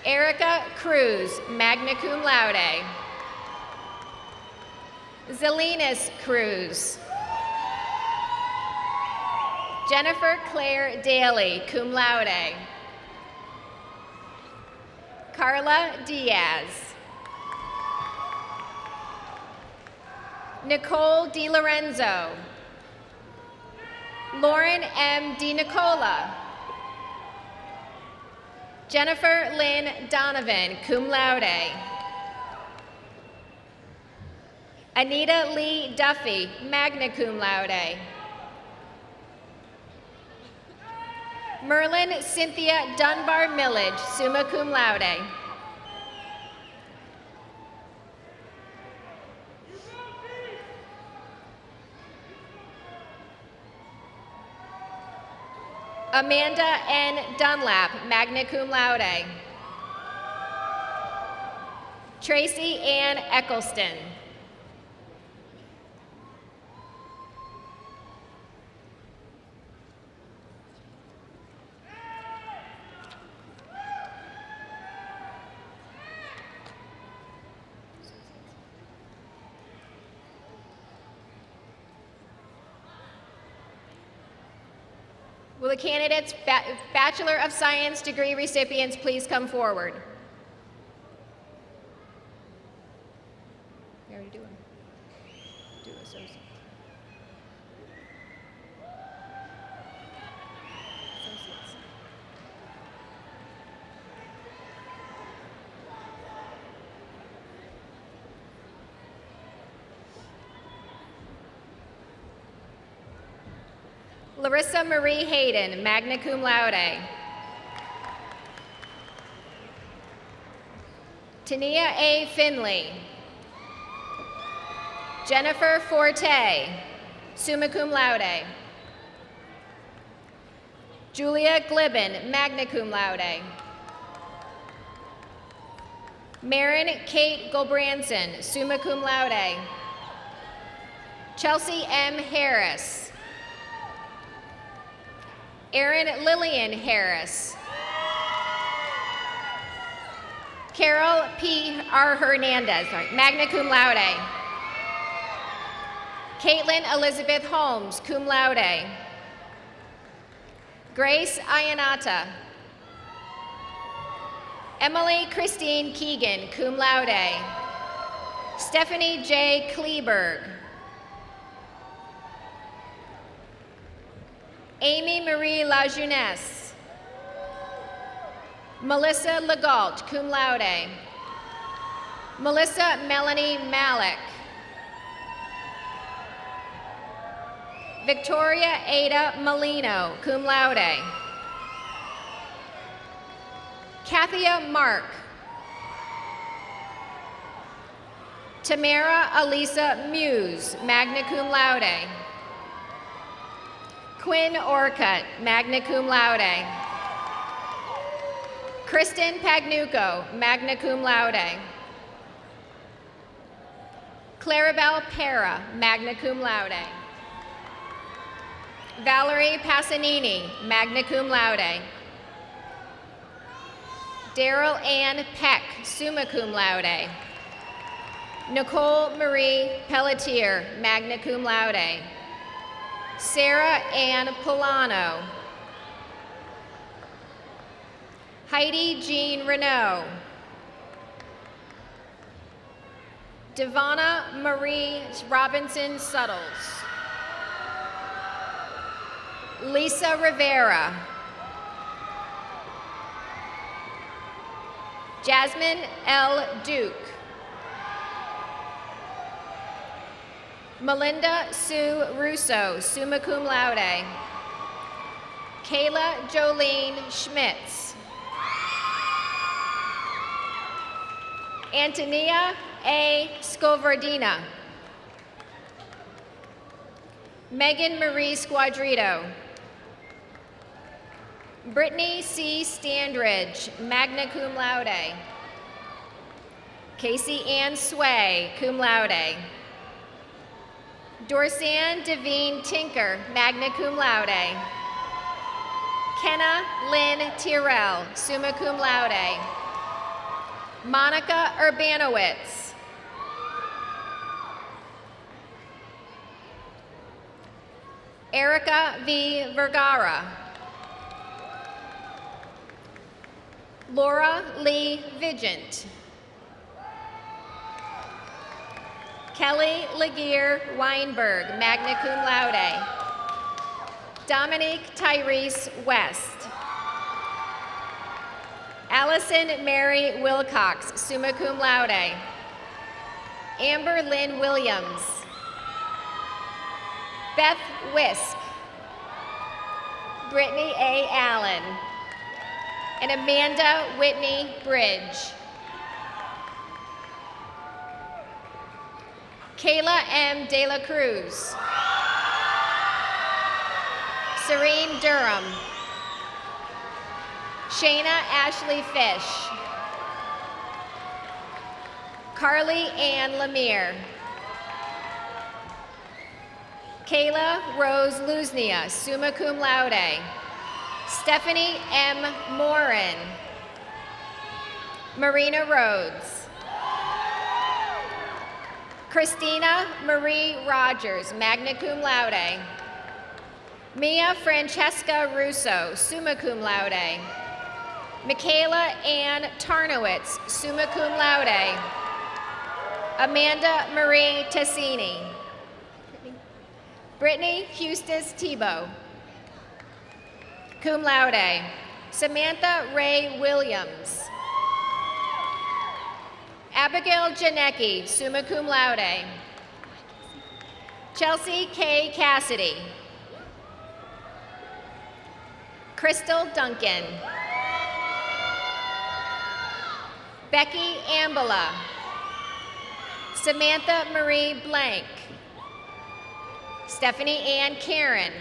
[SPEAKER 13] Erica Cruz, magna cum laude. Zelenas Cruz. Jennifer Claire Daly, cum laude. Carla Diaz. Nicole DiLorenzo. Lauren M. DiNicola. Jennifer Lynn Donovan, cum laude. Anita Lee Duffy, magna cum laude. Merlin Cynthia Dunbar Millage, summa cum laude. Amanda N. Dunlap, magna cum laude. Tracy Ann Eccleston. Will the candidates, Bachelor of Science degree recipients, please come forward? We already do them. Do associate. Associates. Larissa Marie Hayden, magna cum laude. Tania A. Finley. Jennifer Forte, summa cum laude. Julia Glibben, magna cum laude. Marin Kate Gulbranson, summa cum laude. Chelsea M. Harris. Erin Lillian Harris. Carol P. R. Hernandez, magna cum laude. Caitlin Elizabeth Holmes, cum laude. Grace Ayanata. Emily Christine Keegan, cum laude. Stephanie J. Kleberg. Amy Marie LaJeunesse. Melissa Legault, cum laude. Melissa Melanie Malik. Victoria Ada Molino, cum laude. Kathia Mark. Tamara Alisa Muse, magna cum laude. Quinn Orcutt, magna cum laude. Kristen Pagnuco, magna cum laude. Clarabelle Pera, magna cum laude. Valerie Passanini, magna cum laude. Daryl Ann Peck, summa cum laude. Nicole Marie Pelletier, magna cum laude. Sarah Ann Polano. Heidi Jean Renault. Devonna Marie Robinson Suttles. Lisa Rivera. Jasmine L. Duke. Melinda Sue Russo, summa cum laude. Kayla Jolene Schmitz. Antonia A. Scovardina. Megan Marie Squadrito. Brittany C. Standridge, magna cum laude. Casey Ann Sway, cum laude. Dorsan Devine Tinker, magna cum laude. Kenna Lynn Tyrell, summa cum laude. Monica Urbanowitz. Erica V. Vergara. Laura Lee Vigent. Kelly Laguerre Weinberg, magna cum laude. Dominique Tyrese West. Allison Mary Wilcox, summa cum laude. Amber Lynn Williams. Beth Wisk. Brittany A. Allen. And Amanda Whitney Bridge. Kayla M. De La Cruz. Serene Durham. Shayna Ashley Fish. Carly Ann Lemire. Kayla Rose Luznia, summa cum laude. Stephanie M. Morin. Marina Rhodes. Christina Marie Rogers, magna cum laude. Mia Francesca Russo, summa cum laude. Michaela Ann Tarnowitz, summa cum laude. Amanda Marie Tassini. Brittany Hustis Tebow, cum laude. Samantha Ray Williams. Abigail Janecki, summa cum laude. Chelsea K. Cassidy. Crystal Duncan. Becky Ambala. Samantha Marie Blank. Stephanie Ann Karen.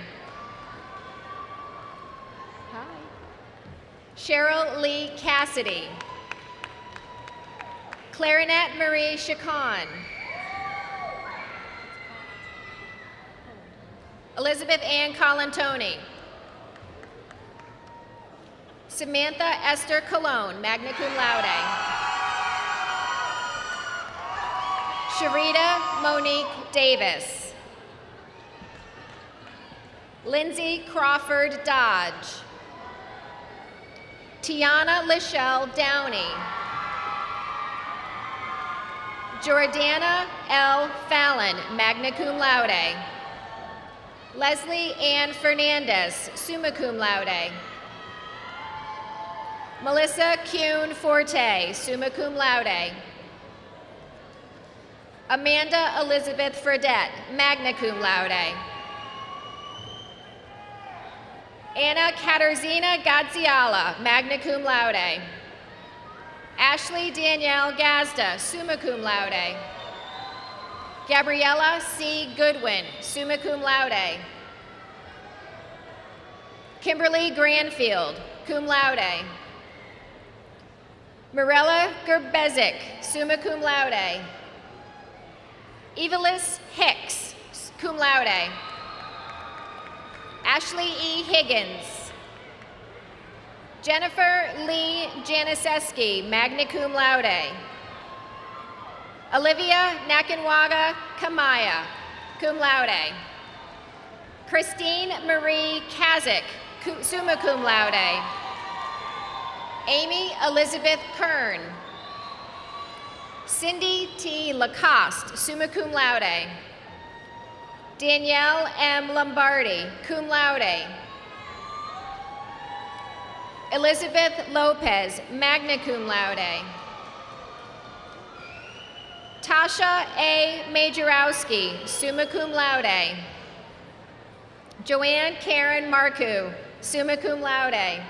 [SPEAKER 13] Hi. Cheryl Lee Cassidy. Clarinet Marie Chacon. Elizabeth Ann Colantoni. Samantha Esther Colon, magna cum laude. Sharita Monique Davis. Lindsay Crawford Dodge. Tiana Lachelle Downey. Jordana L. Fallon, magna cum laude. Leslie Ann Fernandez, summa cum laude. Melissa Kuhn Forte, summa cum laude. Amanda Elizabeth Fredette, magna cum laude. Anna Katarzyna Gadziala, magna cum laude. Ashley Danielle Gazda, summa cum laude. Gabriella C. Goodwin, summa cum laude. Kimberly Granfield, cum laude. Mirella Gerbezik, summa cum laude. Evalis Hicks, cum laude. Ashley E. Higgins. Jennifer Lee Janiszewski, magna cum laude. Olivia Nakanwaga Kamaya, cum laude. Christine Marie Kazik, summa cum laude. Amy Elizabeth Kern. Cindy T. Lacoste, summa cum laude. Danielle M. Lombardi, cum laude. Elizabeth Lopez, magna cum laude. Tasha A. Majorowski, summa cum laude. Joanne Karen Marcoux, summa cum laude.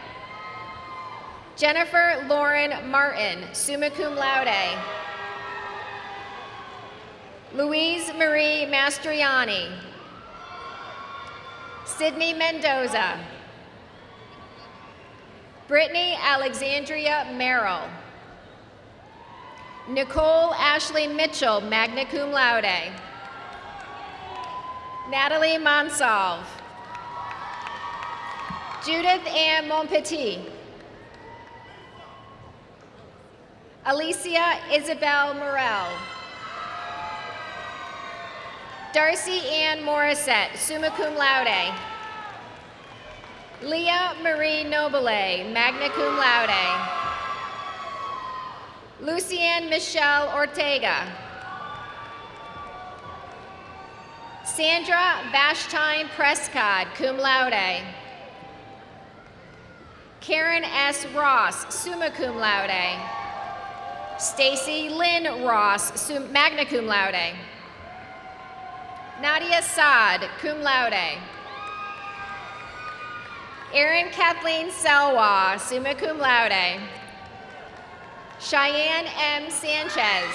[SPEAKER 13] Jennifer Lauren Martin, summa cum laude. Louise Marie Mastriani. Sydney Mendoza. Brittany Alexandria Merrill. Nicole Ashley Mitchell, magna cum laude. Natalie Monsalve. Judith Ann Monpetit. Alicia Isabel Morel. Darcy Ann Morissette, summa cum laude. Leah Marie Nobile, magna cum laude. Lucienne Michelle Ortega. Sandra Vashtine Prescott, cum laude. Karen S. Ross, summa cum laude. Stacy Lynn Ross, magna cum laude. Nadia Saad, cum laude. Erin Kathleen Selwa, summa cum laude. Cheyenne M. Sanchez.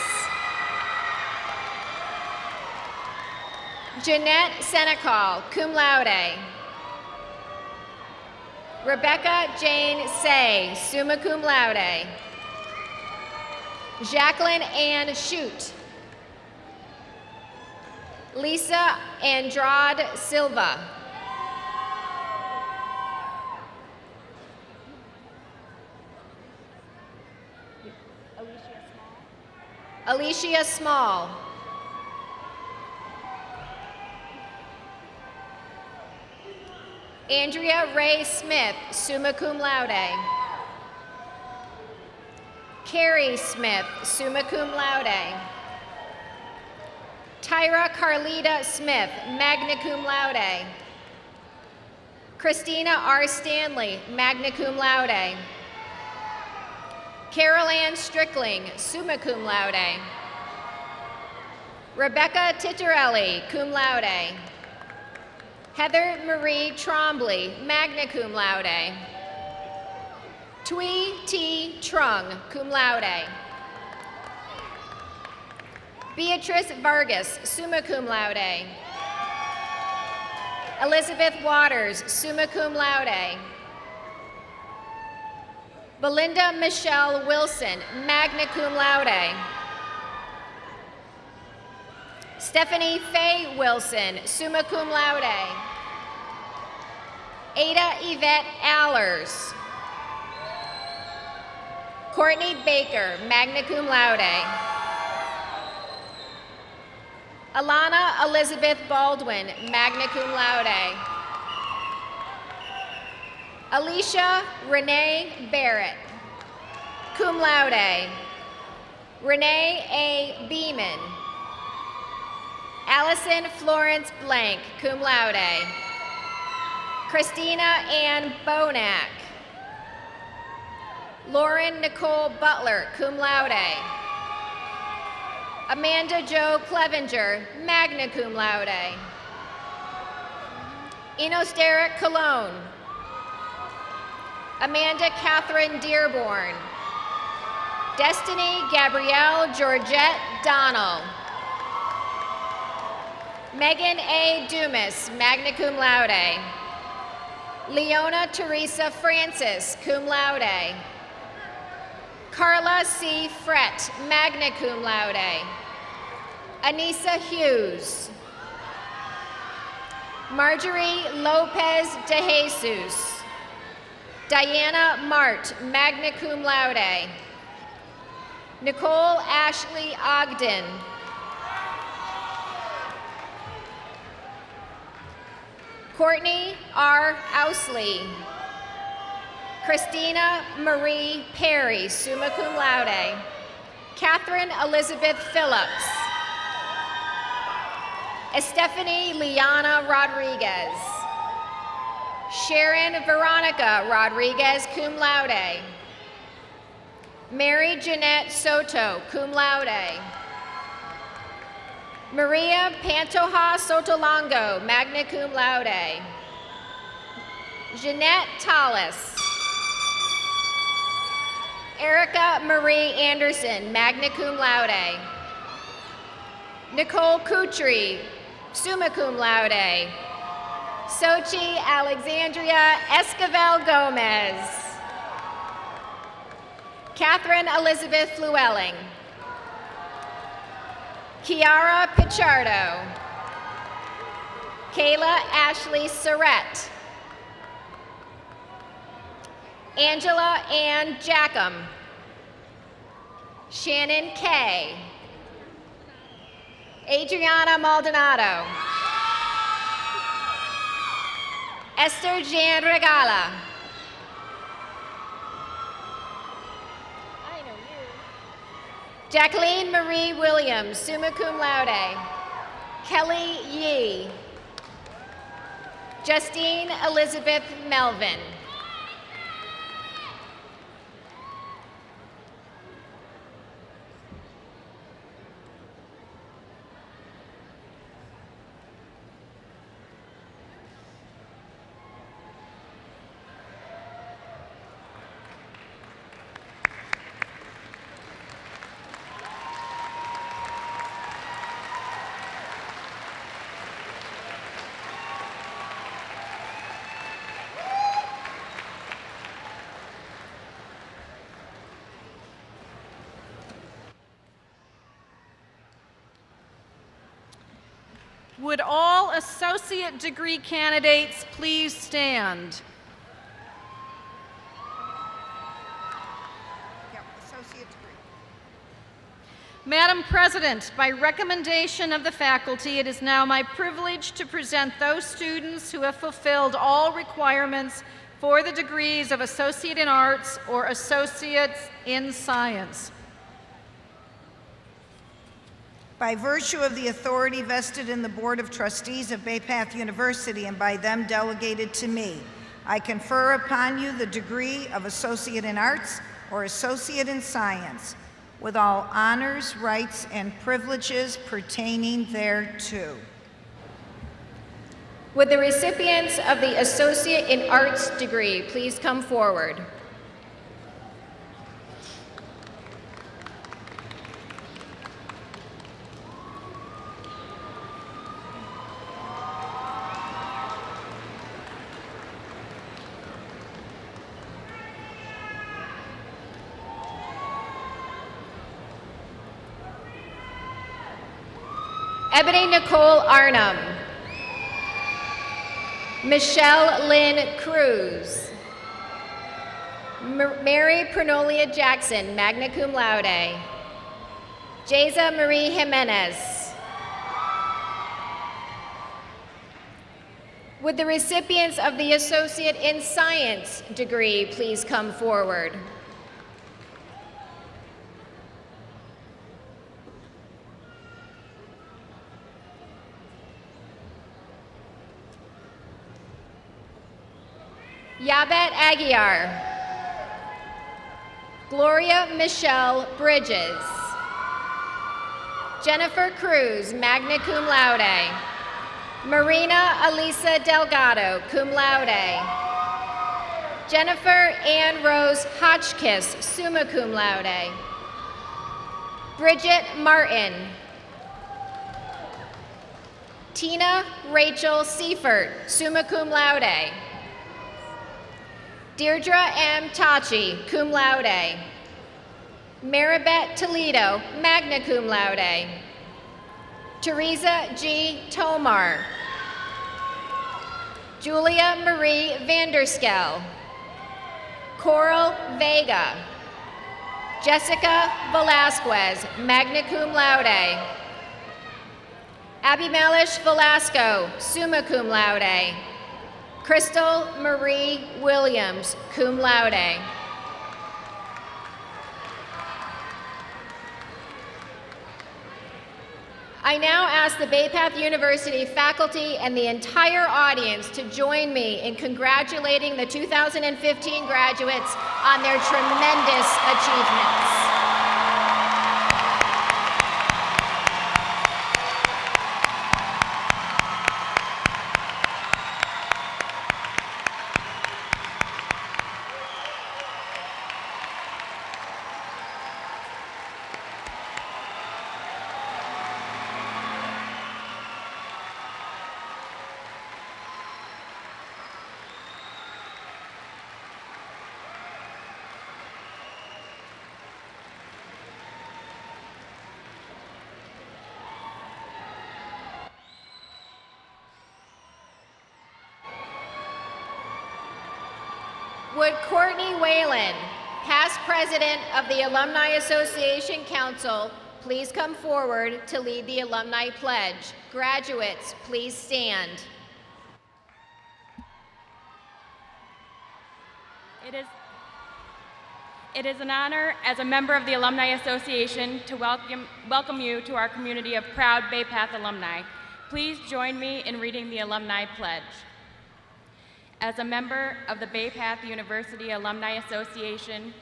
[SPEAKER 13] Jeanette Senecal, cum laude. Rebecca Jane Say, summa cum laude. Jacqueline Ann Shute. Lisa Andrade Silva. Alicia Small. Andrea Ray Smith, summa cum laude. Carrie Smith, summa cum laude. Tyra Carlita Smith, magna cum laude. Christina R. Stanley, magna cum laude. Carol Ann Strickling, summa cum laude. Rebecca Titorelli, cum laude. Heather Marie Trombley, magna cum laude. Tui T. Trung, cum laude. Beatrice Vargas, summa cum laude. Elizabeth Waters, summa cum laude. Belinda Michelle Wilson, magna cum laude. Stephanie Faye Wilson, summa cum laude. Ada Yvette Allers. Courtney Baker, magna cum laude. Alana Elizabeth Baldwin, magna cum laude. Alicia Renee Barrett, cum laude. Renee A. Beeman. Allison Florence Blank, cum laude. Christina Ann Bonack. Lauren Nicole Butler, cum laude. Amanda Jo Clevenger, magna cum laude. Enos Derek Cologne. Amanda Catherine Dearborn. Destiny Gabrielle Georgette Donnell. Megan A. Dumas, magna cum laude. Leona Teresa Francis, cum laude. Carla C. Frett, magna cum laude. Anissa Hughes. Marjorie Lopez de Jesus. Diana Mart, magna cum laude. Nicole Ashley Ogden. Courtney R. Ousley. Christina Marie Perry, summa cum laude. Catherine Elizabeth Phillips. Estefany Liana Rodriguez. Sharon Veronica Rodriguez, cum laude. Mary Jeanette Soto, cum laude. Maria Pantoja Sotolongo, magna cum laude. Jeanette Tallis. Erica Marie Anderson, magna cum laude. Nicole Kutry, summa cum laude. Sochi Alexandria Esquivel Gomez. Catherine Elizabeth Llewellyn. Kiara Pichardo. Kayla Ashley Surrett. Angela Ann Jackham. Shannon Kay. Adriana Maldonado. Esther Jan Regala. I know you. Jacqueline Marie Williams, summa cum laude. Kelly Yee. Justine Elizabeth Melvin.
[SPEAKER 9] Would all associate degree candidates please stand? Madam President, by recommendation of the faculty, it is now my privilege to present those students who have fulfilled all requirements for the degrees of Associate in Arts or Associates in Science.
[SPEAKER 4] By virtue of the authority vested in the Board of Trustees of Bay Path University and by them delegated to me, I confer upon you the degree of Associate in Arts or Associate in Science, with all honors, rights, and privileges pertaining thereto.
[SPEAKER 13] Would the recipients of the Associate in Arts degree please come forward? Ebony Nicole Arnhem. Michelle Lynn Cruz. Mary Pernolia Jackson, magna cum laude. Jeza Marie Jimenez. Would the recipients of the Associate in Science degree please come forward? Yabet Aguiar. Gloria Michelle Bridges. Jennifer Cruz, magna cum laude. Marina Elisa Delgado, cum laude. Jennifer Ann Rose Hotchkiss, summa cum laude. Bridget Martin. Tina Rachel Seifert, summa cum laude. Deirdre M. Tachi, cum laude. Maribeth Toledo, magna cum laude. Teresa G. Tomar. Julia Marie Vanderskell. Coral Vega. Jessica Velasquez, magna cum laude. Abimelish Velasco, summa cum laude. Crystal Marie Williams, cum laude. I now ask the Bay Path University faculty and the entire audience to join me in congratulating the 2015 graduates on their tremendous achievements. Would Courtney Whalen, Past President of the Alumni Association Council, please come forward to lead the Alumni Pledge. Graduates, please stand.
[SPEAKER 14] It is an honor as a member of the Alumni Association to welcome you to our community of proud Bay Path alumni. Please join me in reading the Alumni Pledge. As a member of the Bay Path University Alumni Association,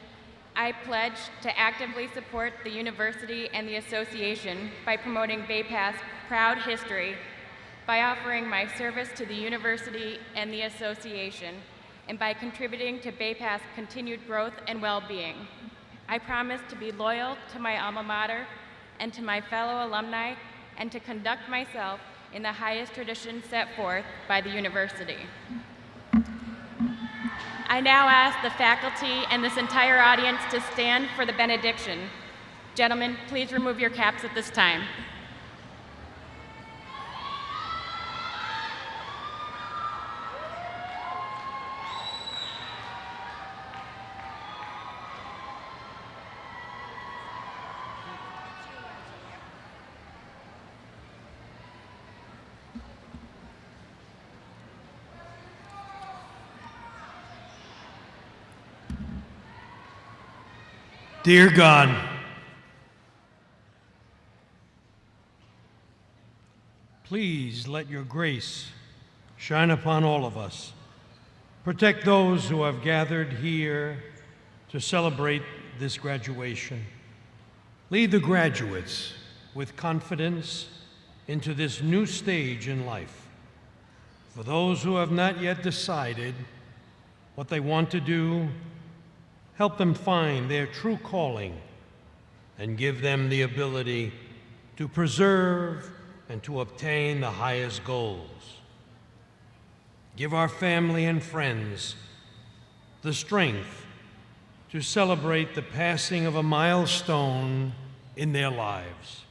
[SPEAKER 14] I pledge to actively support the university and the association by promoting Bay Path's proud history, by offering my service to the university and the association, and by contributing to Bay Path's continued growth and well-being. I promise to be loyal to my alma mater and to my fellow alumni, and to conduct myself in the highest tradition set forth by the university. I now ask the faculty and this entire audience to stand for the benediction. Gentlemen, please remove your caps at this time.
[SPEAKER 15] Dear God, please let your grace shine upon all of us. Protect those who have gathered here to celebrate this graduation. Lead the graduates with confidence into this new stage in life. For those who have not yet decided what they want to do, help them find their true calling and give them the ability to preserve and to obtain the highest goals. Give our family and friends the strength to celebrate the passing of a milestone in their lives.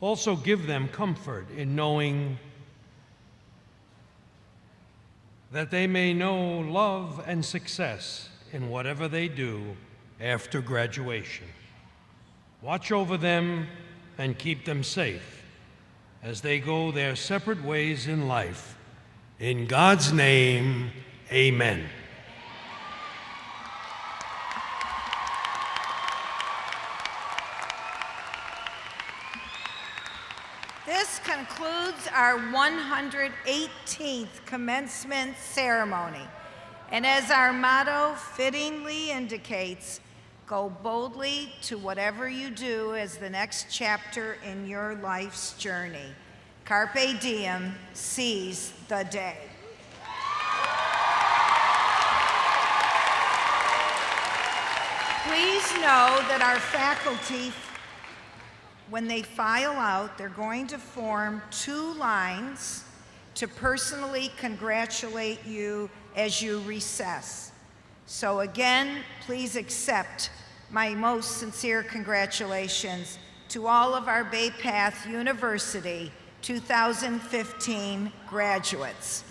[SPEAKER 15] Also give them comfort in knowing that they may know love and success in whatever they do after graduation. Watch over them and keep them safe as they go their separate ways in life. In God's name, amen.
[SPEAKER 4] This concludes our 118th commencement ceremony. And as our motto fittingly indicates, go boldly to whatever you do as the next chapter in your life's journey. Carpe diem, seize the day. Please know that our faculty, when they file out, they're going to form 2 lines to personally congratulate you as you recess. So again, please accept my most sincere congratulations to all of our Bay Path University 2015 graduates.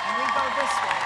[SPEAKER 4] And we go this way.